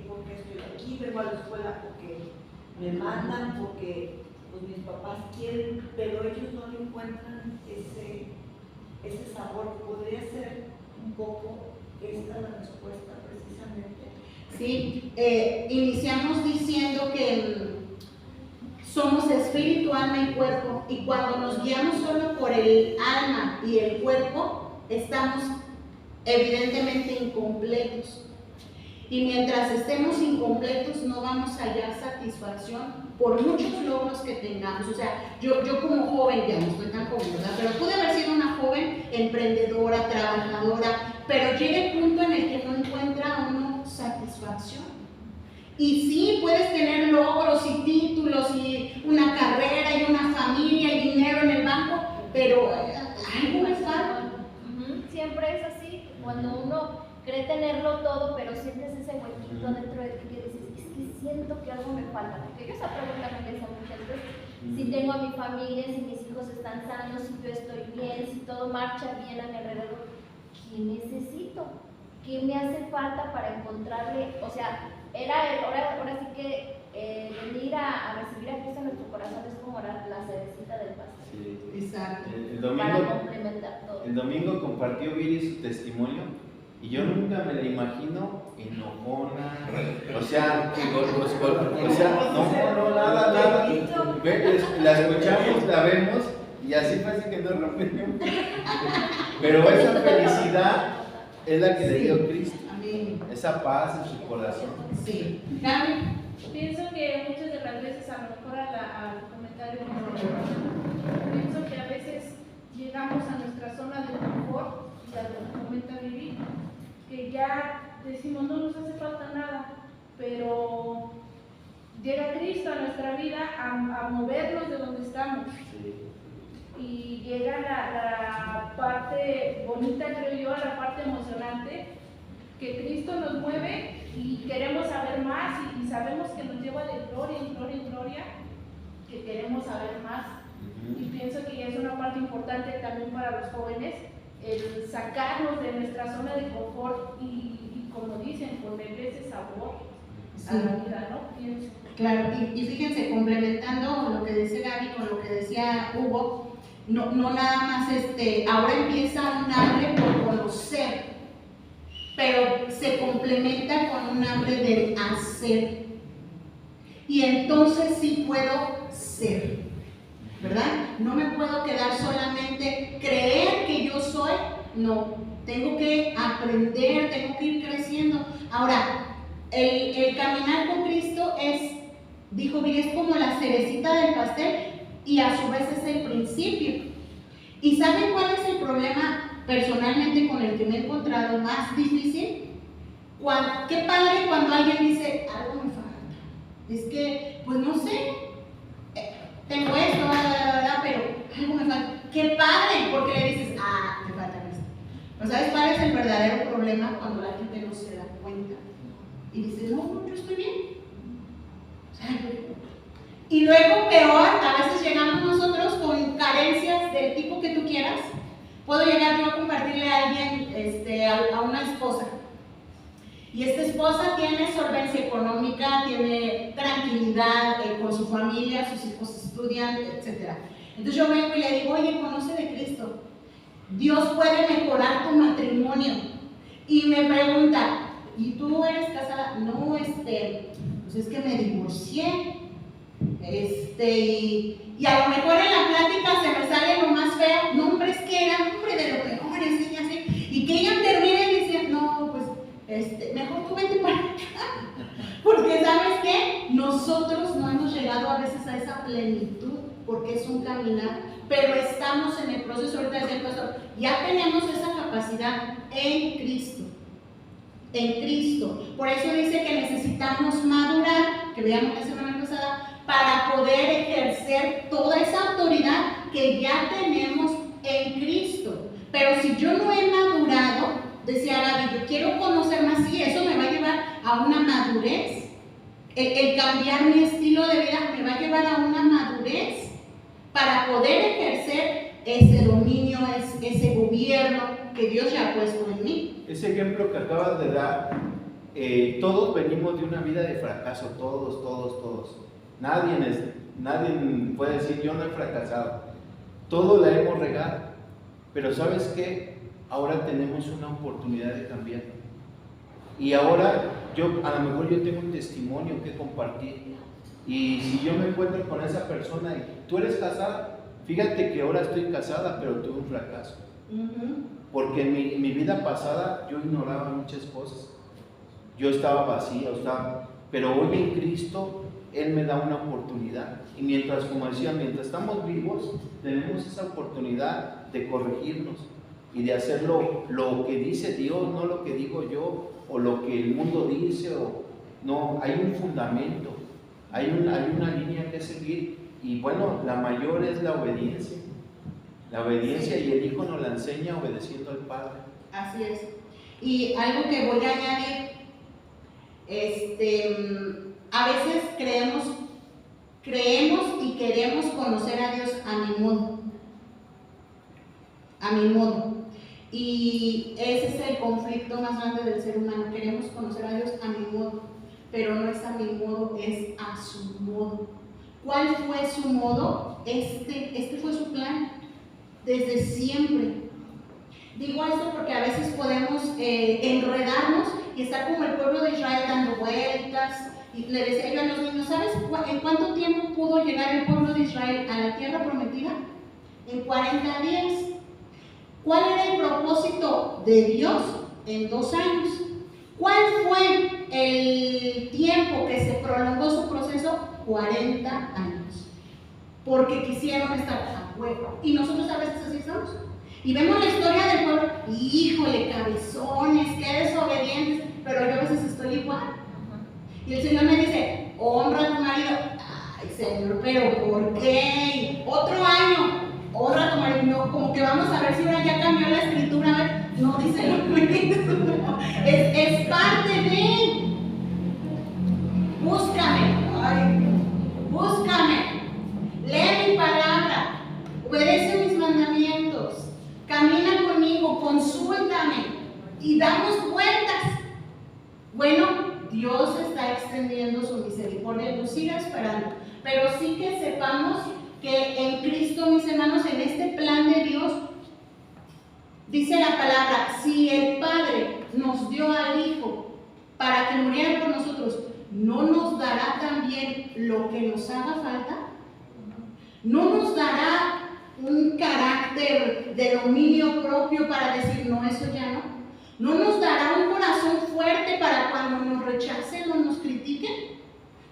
por qué estoy aquí, vengo a la escuela porque me mandan, porque pues mis papás quieren, pero ellos no le encuentran ese sabor. Podría ser un poco esta la respuesta precisamente. Sí, iniciamos diciendo que somos espíritu, alma y cuerpo, y cuando nos guiamos solo por el alma y el cuerpo, estamos evidentemente incompletos. Y mientras estemos incompletos no vamos a hallar satisfacción por muchos logros que tengamos. O sea, yo como joven, ya no estoy tan joven, ¿verdad? Pero pude haber sido una joven emprendedora, trabajadora, pero llega el punto en el que no encuentra uno satisfacción. Y sí, puedes tener logros y títulos y una carrera y una familia y dinero en el banco, pero algo me falta. Siempre es así, cuando uno cree tenerlo todo, pero sientes ese huequito dentro de ti que dices, es que siento que algo me falta, porque yo esa pregunta me la hice muchas veces. Si tengo a mi familia, si mis hijos están sanos, si yo estoy bien, si todo marcha bien a mi alrededor, ¿qué necesito? ¿Qué me hace falta para encontrarle? O sea, ahora sí que venir a recibir a Cristo en nuestro corazón es como la cerecita del pastel. Sí. Exacto. Para complementar todo. El domingo compartió Viri su testimonio y yo nunca me la imagino enojona, o sea, no, nada. La escuchamos, la vemos y así parece que nos rompemos. Pero esa felicidad es la que le dio Cristo, esa paz en su corazón. Sí. Gaby. Pienso que muchas de las veces, a lo mejor al comentario pienso que a veces llegamos a nuestra zona de confort, y a lo que comenta Vivi, que ya decimos no nos hace falta nada, pero llega Cristo a nuestra vida a movernos de donde estamos. Y llega la parte bonita, creo yo, la parte emocionante, que Cristo nos mueve y queremos saber más y sabemos que nos lleva de gloria en gloria en gloria, que queremos saber más. Y pienso que ya es una parte importante también para los jóvenes, el sacarnos de nuestra zona de confort y como dicen, ponerle ese sabor a la vida, ¿no? Pienso. Claro, y fíjense, complementando lo que dice Gaby con lo que decía Hugo, no nada más ahora empieza un hambre por conocer, pero se complementa con un hambre del hacer. Y entonces sí puedo ser, ¿verdad? No me puedo quedar solamente creer que yo soy, no, tengo que aprender, tengo que ir creciendo. Ahora, el caminar con Cristo dijo Viri, es como la cerecita del pastel y a su vez es el principio. ¿Y saben cuál es el problema personalmente con el que me he encontrado más difícil? Qué padre cuando alguien dice, algo me falta. Es que, pues no sé, tengo esto, pero algo me falta. Qué padre, porque le dices, me falta esto. Pero ¿sabes cuál es el verdadero problema cuando la gente no se da cuenta? Y dice, no, yo estoy bien. Y luego peor, a veces llegamos nosotros con carencias del tipo que tú quieras. Puedo llegar yo a compartirle a alguien, a una esposa. Y esta esposa tiene solvencia económica, tiene tranquilidad con su familia, sus hijos estudian, etc. Entonces yo vengo y le digo, oye, conoce de Cristo. Dios puede mejorar tu matrimonio. Y me pregunta, ¿y tú eres casada? No, pues es que me divorcié. Y a lo mejor en la plática se me sale lo más feo. No, hombre, es que era hombre de lo peor, así. Y que ella termine diciendo, no, pues, mejor tú vete para acá. Porque, ¿sabes qué? Nosotros no hemos llegado a veces a esa plenitud, porque es un caminar, pero estamos en el proceso. Ahorita decía el pastor, ya tenemos esa capacidad en Cristo. En Cristo. Por eso dice que necesitamos madurar, que veíamos la semana pasada, para poder ejercer toda esa autoridad que ya tenemos en Cristo. Pero si yo no he madurado, decía Gaby, yo quiero conocer más, sí, eso me va a llevar a una madurez. El cambiar mi estilo de vida me va a llevar a una madurez para poder ejercer ese dominio, ese gobierno que Dios ya ha puesto en mí. Ese ejemplo que acabas de dar, todos venimos de una vida de fracaso, todos. Nadie puede decir yo no he fracasado. Todos la hemos regado. Pero ¿sabes qué? Ahora tenemos una oportunidad de cambiar. Y ahora a lo mejor yo tengo un testimonio que compartir. Y si yo me encuentro con esa persona y tú eres casada, fíjate que ahora estoy casada, pero tuve un fracaso. Porque en mi vida pasada yo ignoraba muchas cosas. Yo estaba vacía, pero hoy en Cristo Él me da una oportunidad. Y mientras, como decía, mientras estamos vivos, tenemos esa oportunidad de corregirnos y de hacer lo que dice Dios, no lo que digo yo, o lo que el mundo dice, no, hay un fundamento, hay una línea que seguir. Y bueno, la mayor es la obediencia. La obediencia, y el Hijo nos la enseña obedeciendo al Padre. Así es. Y algo que voy a añadir, a veces creemos y queremos conocer a Dios a mi modo. Y ese es el conflicto más grande del ser humano. Queremos conocer a Dios a mi modo, pero no es a mi modo, es a su modo. ¿Cuál fue su modo? Este fue su plan, desde siempre. Digo esto porque a veces podemos enredarnos y estar como el pueblo de Israel dando vueltas. Y le decía yo a los niños, ¿sabes en cuánto tiempo pudo llegar el pueblo de Israel a la tierra prometida? En 40 días. ¿Cuál era el propósito de Dios? En 2 años. ¿Cuál fue el tiempo que se prolongó su proceso? 40 años. Porque quisieron estar a huevo. Y nosotros a veces así estamos. Y vemos la historia del pueblo, híjole, cabezones, qué desobedientes, pero yo a veces estoy igual. Y el Señor me dice, honra a tu marido. Ay, Señor, pero ¿por qué? Otro año, honra a tu marido. No, como que vamos a ver si ahora ya cambió la escritura. A ver, no dice lo mismo. Es parte de. Búscame. Lee mi palabra. Obedece mis mandamientos. Camina conmigo, consúltame. Y damos vueltas. Bueno, Dios está extendiendo su misericordia y nos sigue esperando. Pero sí que sepamos que en Cristo, mis hermanos, en este plan de Dios, dice la palabra, si el Padre nos dio al Hijo para que muriera por nosotros, ¿no nos dará también lo que nos haga falta? ¿No nos dará un carácter de dominio propio para decir, no, eso ya no? ¿No nos dará un corazón fuerte para cuando nos rechacen o nos critiquen?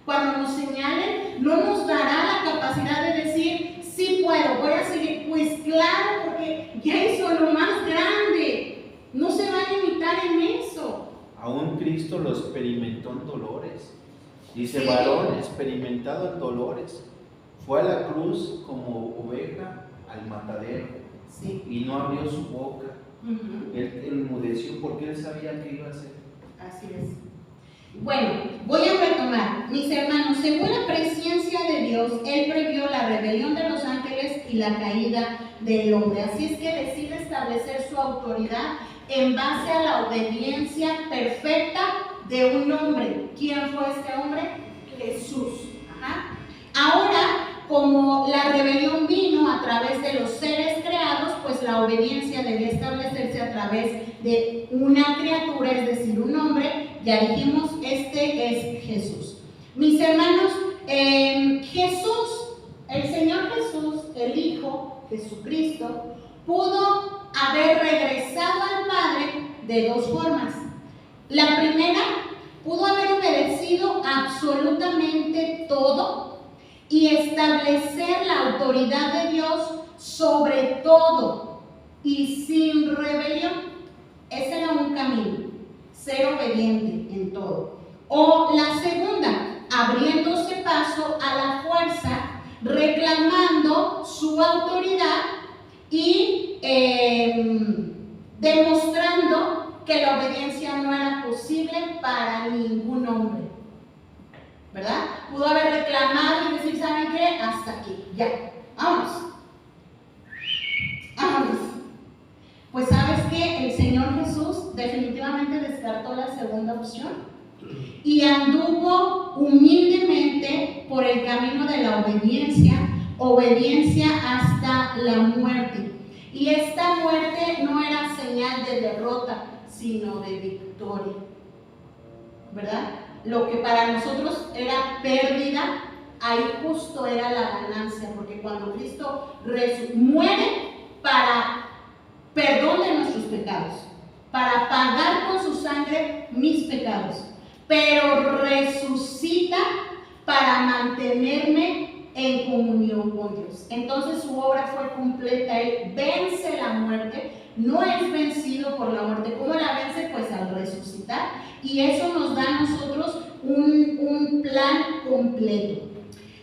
Cuando nos señalen, ¿no nos dará la capacidad de decir, sí puedo, voy a seguir? Pues claro, porque ya hizo lo más grande. No se va a limitar en eso. Aún Cristo lo experimentó en dolores. Dice, Sí. varón experimentado en dolores. Fue a la cruz como oveja al matadero Sí. y no abrió su boca. Ujú. Él enmudeció porque él sabía qué iba a hacer. Así es. Bueno, voy a retomar. Mis hermanos, según la presciencia de Dios, Él previó la rebelión de los ángeles y la caída del hombre. Así es que decide establecer su autoridad en base a la obediencia perfecta de un hombre. ¿Quién fue este hombre? Jesús. Ajá. Ahora, como la rebelión vino a través de los seres creados, pues la obediencia debía establecerse a través de una criatura, es decir, un hombre. Ya dijimos, este es Jesús. Mis hermanos, Jesús, el Señor Jesús, el Hijo, Jesucristo, pudo haber regresado al Padre de dos formas. La primera, pudo haber obedecido absolutamente todo y establecer la autoridad de Dios sobre todo y sin rebelión. Ese era un camino, ser obediente en todo. O la segunda, abriéndose paso a la fuerza, reclamando su autoridad y demostrando que la obediencia no era posible para ningún hombre, ¿verdad? Pudo haber reclamado y decir, ¿saben qué? Hasta aquí, ya, vámonos. Vámonos. Pues ¿sabes qué? El Señor Jesús definitivamente descartó la segunda opción y anduvo humildemente por el camino de la obediencia hasta la muerte. Y esta muerte no era señal de derrota, sino de victoria, ¿verdad? Lo que para nosotros era pérdida, ahí justo era la ganancia, porque cuando Cristo muere para perdón de nuestros pecados, para pagar con su sangre mis pecados, pero resucita para mantenerme en comunión con Dios. Entonces su obra fue completa. Él vence la muerte, no es vencido por la muerte. ¿Cómo la vence? Pues al resucitar, y eso nos da a nosotros un plan completo.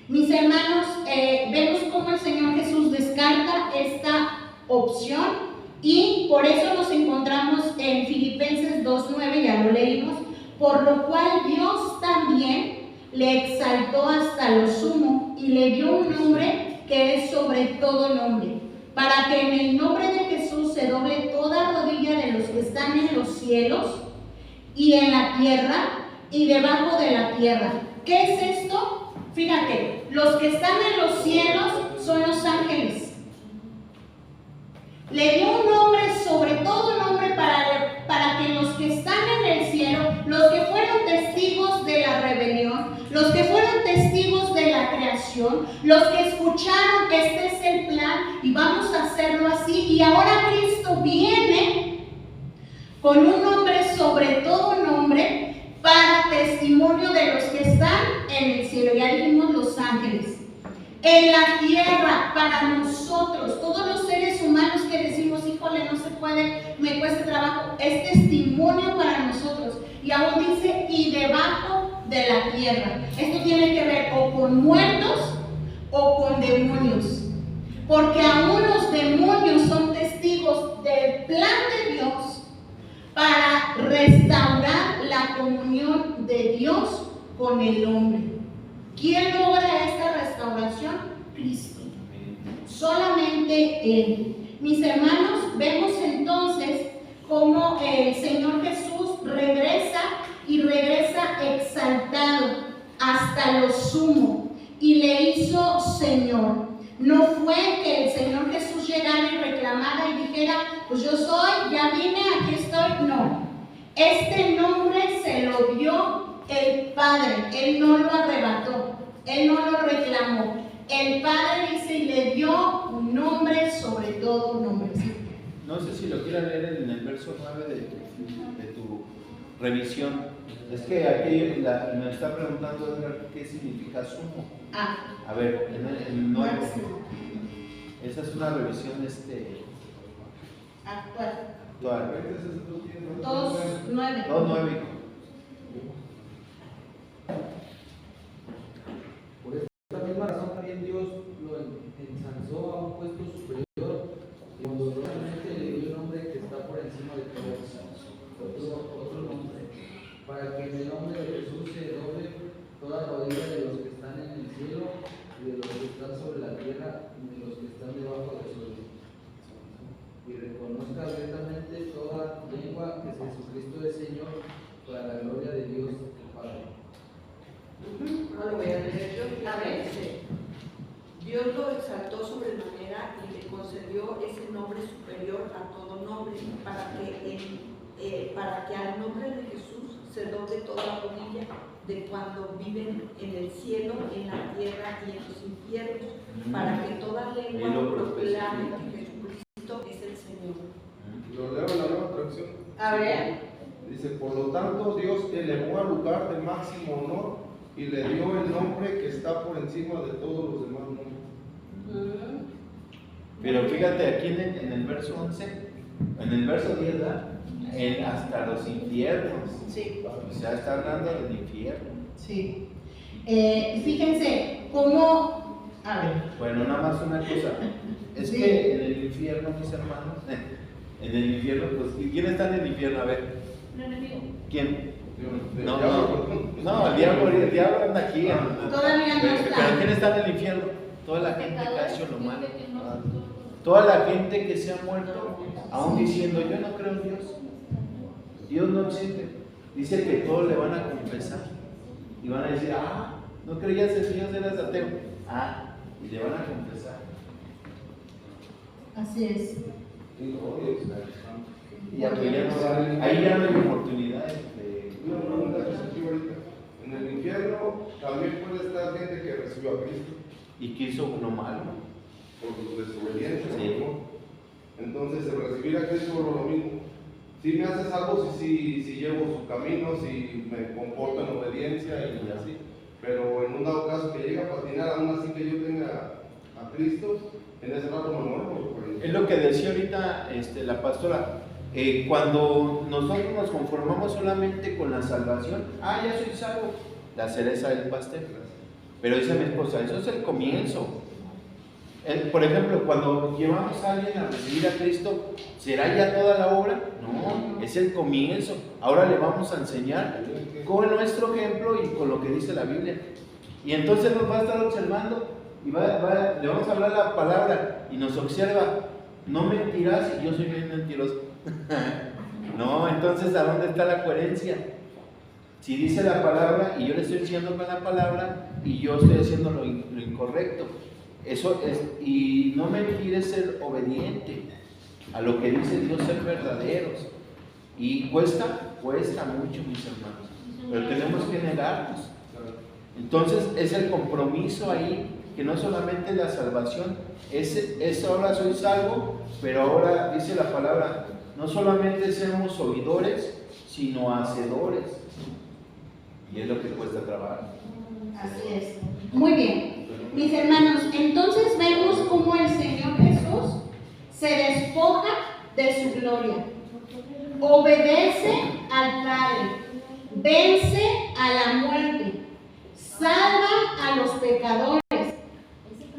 Mis hermanos, vemos cómo el Señor Jesús descarta esta opción. Y por eso nos encontramos en Filipenses 2:9, ya lo leímos, por lo cual Dios también le exaltó hasta lo sumo y le dio un nombre que es sobre todo nombre, para que en el nombre de Jesús se doble toda rodilla de los que están en los cielos y en la tierra y debajo de la tierra. ¿Qué es esto? Fíjate, los que están en los cielos son los ángeles. Le dio un nombre sobre todo nombre para que los que están en el cielo, los que fueron testigos de la rebelión, los que fueron testigos de la creación, los que escucharon, este es el plan y vamos a hacerlo así. Y ahora Cristo viene con un nombre sobre todo nombre para testimonio de los que están en el cielo. Ya dijimos los ángeles. En la tierra, para nosotros, todos los seres humanos que decimos, híjole, no se puede, me cuesta trabajo, es testimonio para nosotros. Y aún dice, y debajo de la tierra. Esto tiene que ver o con muertos o con demonios. Porque aún los demonios son testigos del plan de Dios para restaurar la comunión de Dios con el hombre. ¿Quién logra esta restauración? Cristo. Solamente Él. Mis hermanos, vemos entonces cómo el Señor Jesús regresa y regresa sumo y le hizo Señor. No fue que el Señor Jesús llegara y reclamara y dijera, pues yo soy, ya vine, aquí estoy. No, este nombre se lo dio el Padre, Él no lo arrebató, Él no lo reclamó. El Padre dice y le dio un nombre sobre todo nombre. No sé si lo quieras leer en el verso 9 de tu revisión. Es que aquí me está preguntando Edgar, qué significa sumo. A ver, en el 9. Esa es una revisión actual. 2:9. 2:9. Por esta misma razón también Dios lo ensalzó a un puesto superior y honrosamente le dio el nombre que está por encima de todos, otro nombre, para que en el nombre de Jesús se doble toda rodilla de los que están en el cielo y de los que están sobre la tierra y de los que están debajo del suelo, y reconozca abiertamente toda lengua que Jesucristo es Señor, para la gloria de Dios el Padre. No lo voy a leer yo. A ver, Dios lo exaltó sobremanera y le concedió ese nombre superior a todo nombre, para que al nombre de Jesús se doble toda rodilla de cuando viven en el cielo, en la tierra y en los infiernos, para que toda lengua proclame que Jesucristo es el Señor. Lo leo en la nueva traducción. A ver. Dice, por lo tanto, Dios elevó al lugar de máximo honor y le dio el nombre que está por encima de todos los demás nombres. Pero fíjate aquí en el verso 11, en el verso 10, hasta los infiernos. Sí. O sea, está hablando del infierno. Sí. Fíjense cómo. A ver. Bueno, nada más una cosa. Es que en el infierno, mis hermanos, en el infierno, pues, ¿quién está en el infierno? A ver. ¿Quién? No, el diablo anda aquí. Todavía no está. Pero ¿quién está en el infierno? Toda la gente que ha hecho lo malo. Toda la gente que se ha muerto, aún diciendo, yo no creo en Dios. Dios no existe. Dice que todos le van a confesar. Y van a decir, no creías en Dios, eras ateo. Y le van a confesar. Así es. Y ahí ya no hay oportunidades Una pregunta que surgió ahorita. En el infierno también puede estar gente que recibió a Cristo y que hizo uno malo. por su desobediencia. Sí. ¿No? Entonces, el recibir a Cristo es lo mismo. Si me haces algo, si llevo su camino, si me comporto en obediencia y así. Pero en un dado caso que llegue a patinar, aún así que yo tenga a Cristo, en ese rato me muero. Es lo que decía ahorita la pastora. Cuando nosotros nos conformamos solamente con la salvación, ya soy salvo, la cereza del pastel. Pero dice mi esposa, eso es el comienzo. Por ejemplo, cuando llevamos a alguien a recibir a Cristo, ¿será ya toda la obra? No, es el comienzo. Ahora le vamos a enseñar con nuestro ejemplo y con lo que dice la Biblia. Y entonces nos va a estar observando y le vamos a hablar la palabra y nos observa. No mentirás y yo soy bien mentiroso. No, entonces ¿a dónde está la coherencia? Si dice la palabra y yo le estoy diciendo con la palabra y yo estoy haciendo lo incorrecto, eso es, y no mentir es ser obediente a lo que dice Dios, ser verdaderos. Y cuesta mucho, mis hermanos, pero tenemos que negarnos. Entonces es el compromiso ahí, que no solamente la salvación, es ahora soy salvo, pero ahora dice la palabra, no solamente seamos oidores, sino hacedores. Y es lo que cuesta trabajar. Así es. Muy bien. Mis hermanos, entonces vemos cómo el Señor Jesús se despoja de su gloria, obedece al Padre, vence a la muerte, salva a los pecadores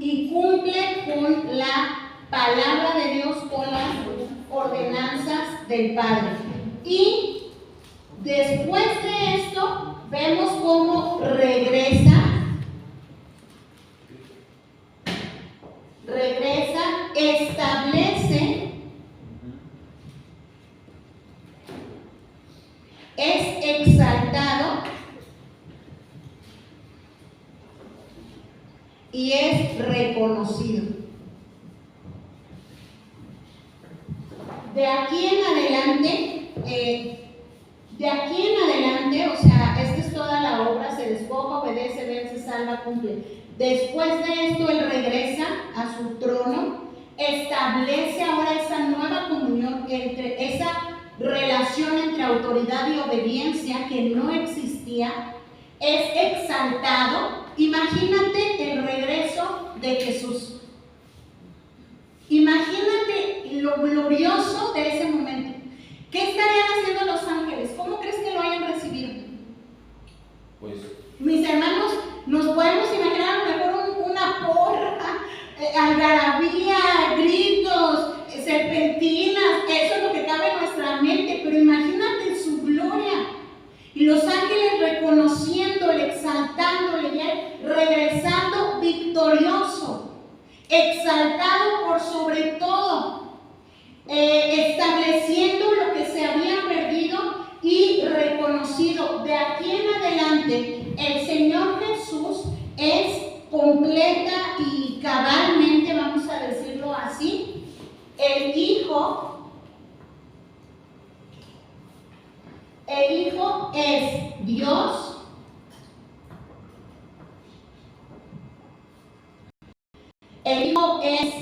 y cumple con la palabra de Dios, con las ordenanzas del Padre. Y después de esto, vemos cómo regresa, establece, es exaltado y es reconocido. De aquí en adelante, o sea, esta es toda la obra: se despoja, obedece, vence, salva, cumple. Después de esto, Él regresa a su trono, establece ahora esa nueva comunión, esa relación entre autoridad y obediencia que no existía, es exaltado. Imagínate el regreso de Jesús. Imagínate lo glorioso de ese momento. ¿Qué estarían haciendo los ángeles? ¿Cómo crees que lo hayan recibido? Pues, Mis hermanos, nos podemos imaginar a lo mejor una porra, algarabía, gritos, serpentinas. Eso es lo que cabe en nuestra mente, pero imagínate su gloria. Y los ángeles reconociéndole, exaltándole, ya regresando victorioso, exaltado por sobre todo, estableciendo lo que se había perdido y reconocido. De aquí en adelante, el Señor Jesús es completa y cabalmente, vamos a decirlo así, el Hijo es Dios, el Hijo es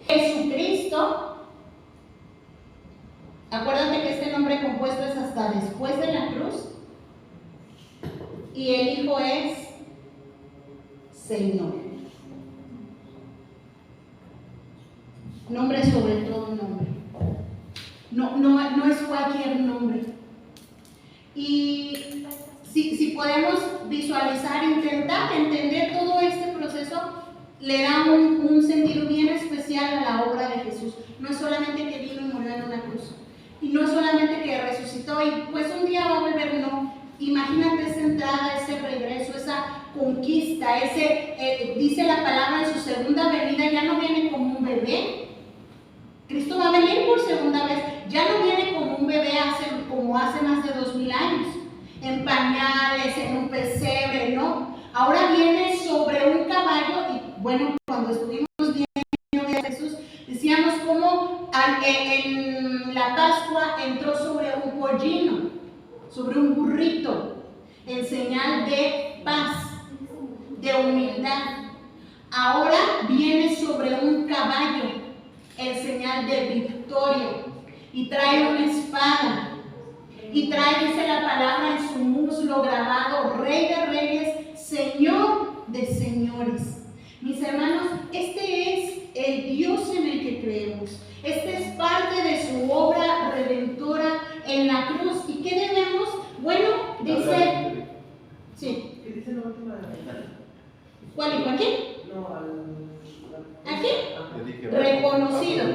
Jesucristo. Acuérdate que este nombre compuesto es hasta después de la cruz. Y el Hijo es Señor. Nombre sobre todo nombre. No es cualquier nombre. Y si podemos visualizar, intentar entender todo este proceso, le da un sentido bien especial a la obra de Jesús. No es solamente que vino y murió en una cruz, y no es solamente que resucitó y pues un día va a volver, no. Imagínate esa entrada, ese regreso, esa conquista, dice la palabra, en su segunda venida ya no viene como un bebé. Cristo va a venir por segunda vez, ya no viene como un bebé como hace más de 2000 años, en pañales, en un pesebre, no. Ahora viene sobre un caballo. Y bueno, cuando estuvimos viendo a Jesús, decíamos cómo en la Pascua entró sobre un pollino, sobre un burrito, en señal de paz, de humildad. Ahora viene sobre un caballo, en señal de victoria, y trae una espada, y trae, dice la palabra, en su muslo grabado: Rey de Reyes, Señor de Señores. Mis hermanos, este es el Dios en el que creemos. Este es parte de su obra redentora en la cruz. ¿Y qué debemos? Bueno, dice... Sí. ¿Qué dice la última? ¿Cuál hijo? ¿Aquí? No, ¿Aquí? Reconocido.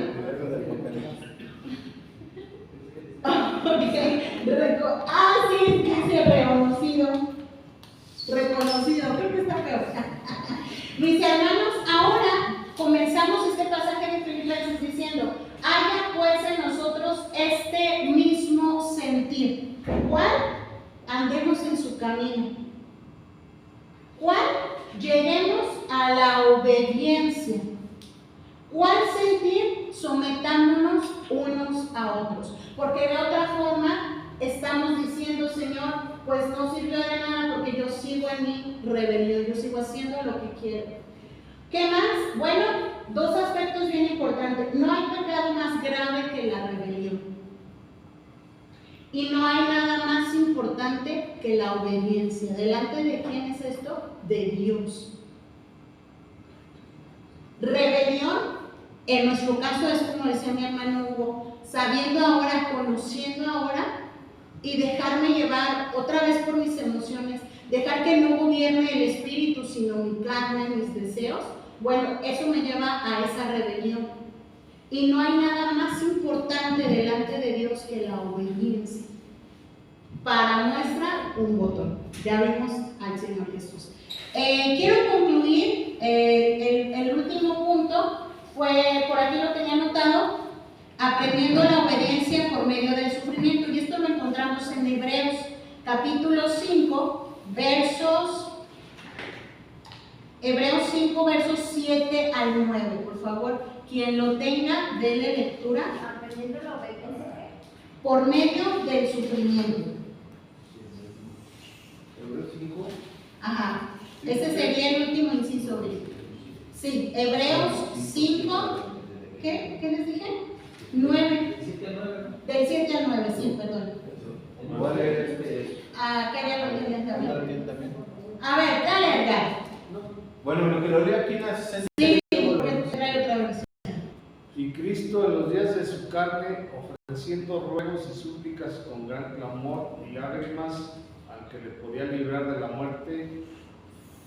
Sí, dice reconocido. Reconocido, creo que está peor. Mis hermanos, ahora comenzamos este pasaje de Filipenses diciendo: haya pues en nosotros este mismo sentir. ¿Cuál? Andemos en su camino. ¿Cuál? Lleguemos a la obediencia. ¿Cuál sentir? Sometándonos unos a otros. Porque de otra forma estamos diciendo: Señor, pues no sirvió de nada porque yo sigo en mi rebelión, yo sigo haciendo lo que quiero. ¿Qué más? Bueno, dos aspectos bien importantes. No hay pecado más grave que la rebelión. Y no hay nada más importante que la obediencia. ¿Delante de quién es esto? De Dios. Rebelión, en nuestro caso, es como decía mi hermano Hugo, sabiendo ahora, conociendo ahora, y dejarme llevar otra vez por mis emociones, dejar que no gobierne el espíritu, sino mi carne, mis deseos. Bueno, eso me lleva a esa rebelión. Y no hay nada más importante delante de Dios que la obediencia. Para muestra, un botón. Ya vimos al Señor Jesús. Quiero concluir. El último punto fue, por aquí lo tenía anotado: aprendiendo la obediencia por medio del sufrimiento. Y esto lo encontramos en Hebreos capítulo 5, versos Hebreos 5, versos 7 al 9. Por favor, quien lo tenga, denle lectura. Aprendiendo la obediencia. Por medio del sufrimiento. Hebreos 5. Ajá. Ese sería el último inciso. Sí, Hebreos 5. ¿Qué? ¿Qué les dije? 9. Del 7 al 9, sí, perdón. Voy a leer este. Ah, quería lo que También. A ver, dale, Edgar. Bueno, lo que lo leo aquí en la 60. Sí, porque trae otra versión. Y Cristo en los días de su carne, ofreciendo ruegos y súplicas con gran clamor y lágrimas al que le podía librar de la muerte,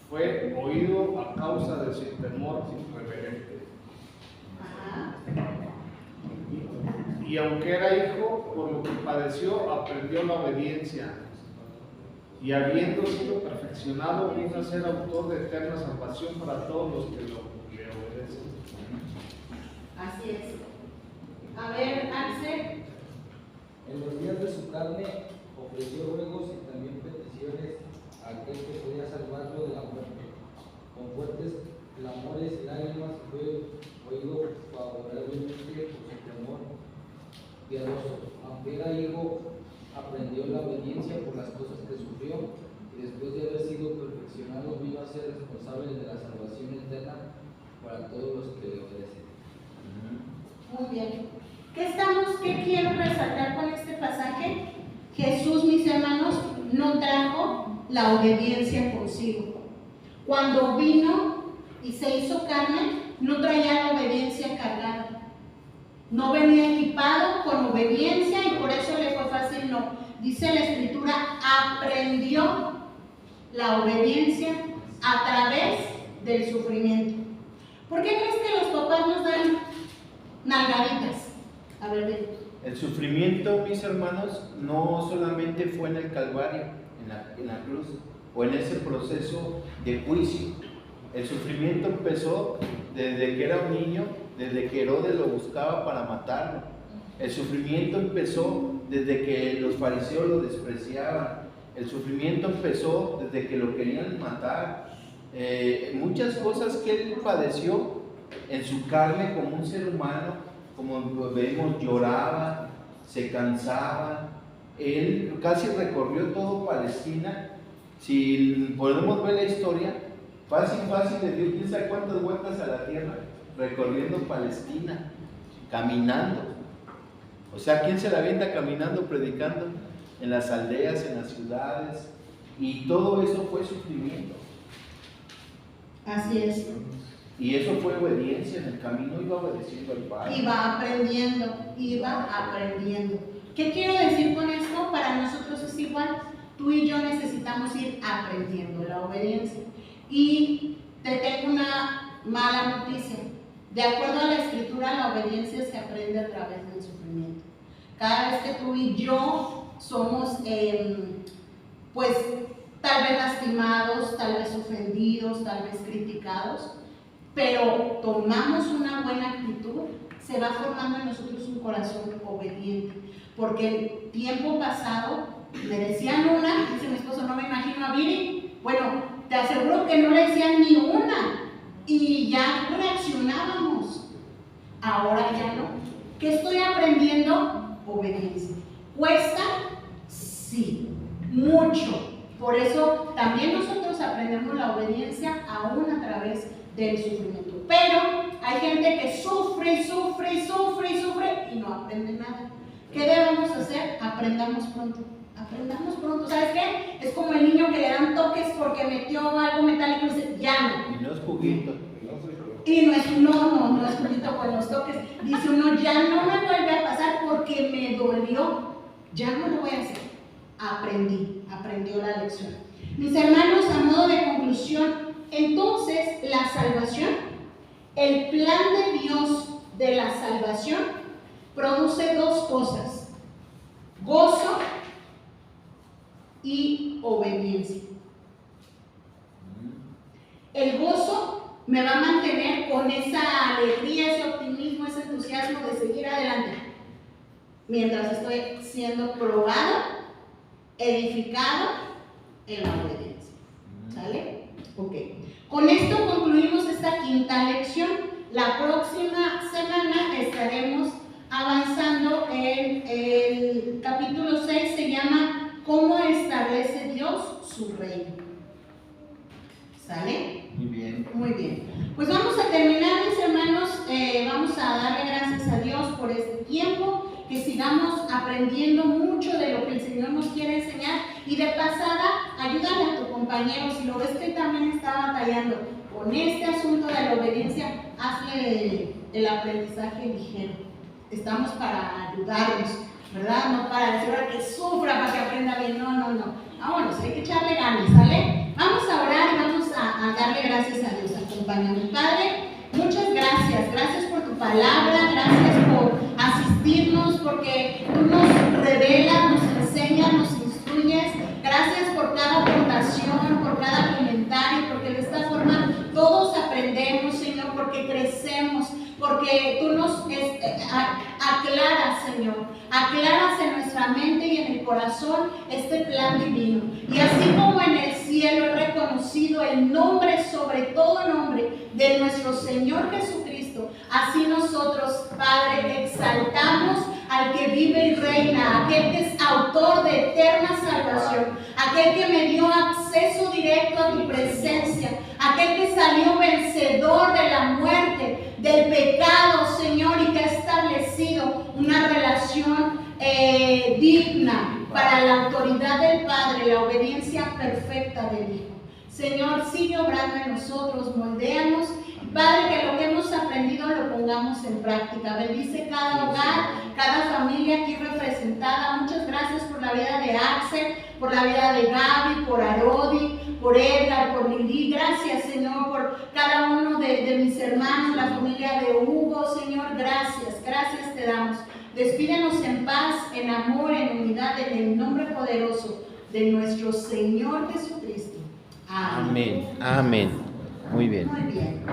fue oído a causa de su temor irreverente. Ajá. Y aunque era hijo, por lo que padeció, aprendió la obediencia. Y habiendo sido perfeccionado, vino a ser autor de eterna salvación para todos los que le obedecen. Así es. A ver, Axel. En los días de su carne ofreció ruegos y también peticiones a aquel que podía salvarlo de la muerte. Con fuertes clamores y lágrimas fue oído favorablemente por su temor piadoso. Aunque era hijo, aprendió la obediencia por las cosas que sufrió, y después de haber sido perfeccionado vino a ser responsable de la salvación eterna para todos los que le obedecen. Muy bien. ¿Qué quiero resaltar con este pasaje? Jesús, mis hermanos, no trajo la obediencia consigo. Cuando vino y se hizo carne, no traía la obediencia cargada. No venía equipado con obediencia y por eso le fue fácil, no. Dice la Escritura, aprendió la obediencia a través del sufrimiento. ¿Por qué crees que los papás nos dan nalgaditas? A ver, ven. El sufrimiento, mis hermanos, no solamente fue en el Calvario, en la cruz, o en ese proceso de juicio. El sufrimiento empezó desde que era un niño, desde que Herodes lo buscaba para matarlo. El sufrimiento empezó desde que los fariseos lo despreciaban. El sufrimiento empezó desde que lo querían matar. Muchas cosas que él padeció en su carne como un ser humano, como vemos, lloraba, se cansaba. Él casi recorrió todo Palestina. Si podemos ver la historia, fácil le dio quién sabe cuántas vueltas a la tierra recorriendo Palestina, caminando. O sea, ¿quién se la avienta caminando, predicando en las aldeas, en las ciudades? Y todo eso fue sufrimiento. Así es. Y eso fue obediencia, en el camino iba obedeciendo al Padre. Iba aprendiendo. ¿Qué quiero decir con esto? Para nosotros es igual. Tú y yo necesitamos ir aprendiendo la obediencia. Y te tengo una mala noticia. De acuerdo a la Escritura, la obediencia se aprende a través del sufrimiento. Cada vez que tú y yo somos, pues, tal vez lastimados, tal vez ofendidos, tal vez criticados, pero tomamos una buena actitud, se va formando en nosotros un corazón obediente. Porque el tiempo pasado me decían una, dice mi esposo, no me imagino a Viri. Bueno, te aseguro que no le decían ni una y ya reaccionábamos. Ahora ya no. ¿Qué estoy aprendiendo? Obediencia. ¿Cuesta? Sí, mucho. Por eso también nosotros aprendemos la obediencia aún a través del sufrimiento. Pero hay gente que sufre y no aprende nada. ¿Qué debemos hacer? Aprendamos pronto. ¿Sabes qué? Es como el niño que le dan toques porque metió algo metálico y dice, ya no. Y no es juguito. Y no es juguito con los toques. Dice uno, ya no me vuelve a pasar porque me dolió. Ya no lo voy a hacer. Aprendió la lección. Mis hermanos, a modo de conclusión, entonces la salvación, el plan de Dios de la salvación produce dos cosas: gozo y obediencia. El gozo me va a mantener con esa alegría, ese optimismo, ese entusiasmo de seguir adelante, mientras estoy siendo probado, edificado en la obediencia. ¿Sale? Ok. Con esto concluimos esta quinta lección. La próxima semana estaremos avanzando en el capítulo 6, se llama ¿Cómo establece Dios su reino? ¿Sale? Muy bien. Muy bien. Pues vamos a terminar, mis hermanos. Vamos a darle gracias a Dios por este tiempo, que sigamos aprendiendo mucho de lo que el Señor nos quiere enseñar. Y de pasada, ayúdale a tu compañero, si lo ves que también está batallando con este asunto de la obediencia, hazle el aprendizaje ligero. Estamos para ayudarnos, ¿verdad? No para decir que sufra, para que aprenda bien. No. Vámonos, hay que echarle ganas, ¿sale? Vamos a orar y vamos a darle gracias a Dios. Acompáñame, Padre. Muchas gracias. Gracias por tu palabra. Gracias por asistirnos, porque tú nos revelas, nos enseñas, nos instruyes. Gracias por cada aportación, por cada comentario, porque de esta forma todos aprendemos, Señor, porque crecemos, porque tú nos aclaras, Señor, aclaras en nuestra mente y en el corazón este plan divino. Y así como en el cielo he reconocido el nombre, sobre todo nombre, de nuestro Señor Jesucristo, así nosotros, Padre, exaltamos al que vive y reina, aquel que es autor de eterna salvación, aquel que me dio acceso directo a tu presencia, aquel que salió vencedor de la muerte, del pecado, Señor, y que ha establecido una relación digna para la autoridad del Padre, la obediencia perfecta del Hijo. Señor, sigue obrando en nosotros, moldeanos. Padre, que lo que hemos aprendido lo pongamos en práctica. Bendice cada hogar, cada familia aquí representada. Muchas gracias por la vida de Axel, por la vida de Gaby, por Arodi, por Edgar, por Lili. Gracias, Señor, por cada uno de mis hermanos, la familia de Hugo. Señor, gracias te damos. Despídenos en paz, en amor, en unidad, en el nombre poderoso de nuestro Señor Jesucristo. Amén. Amén. Muy bien. Muy bien.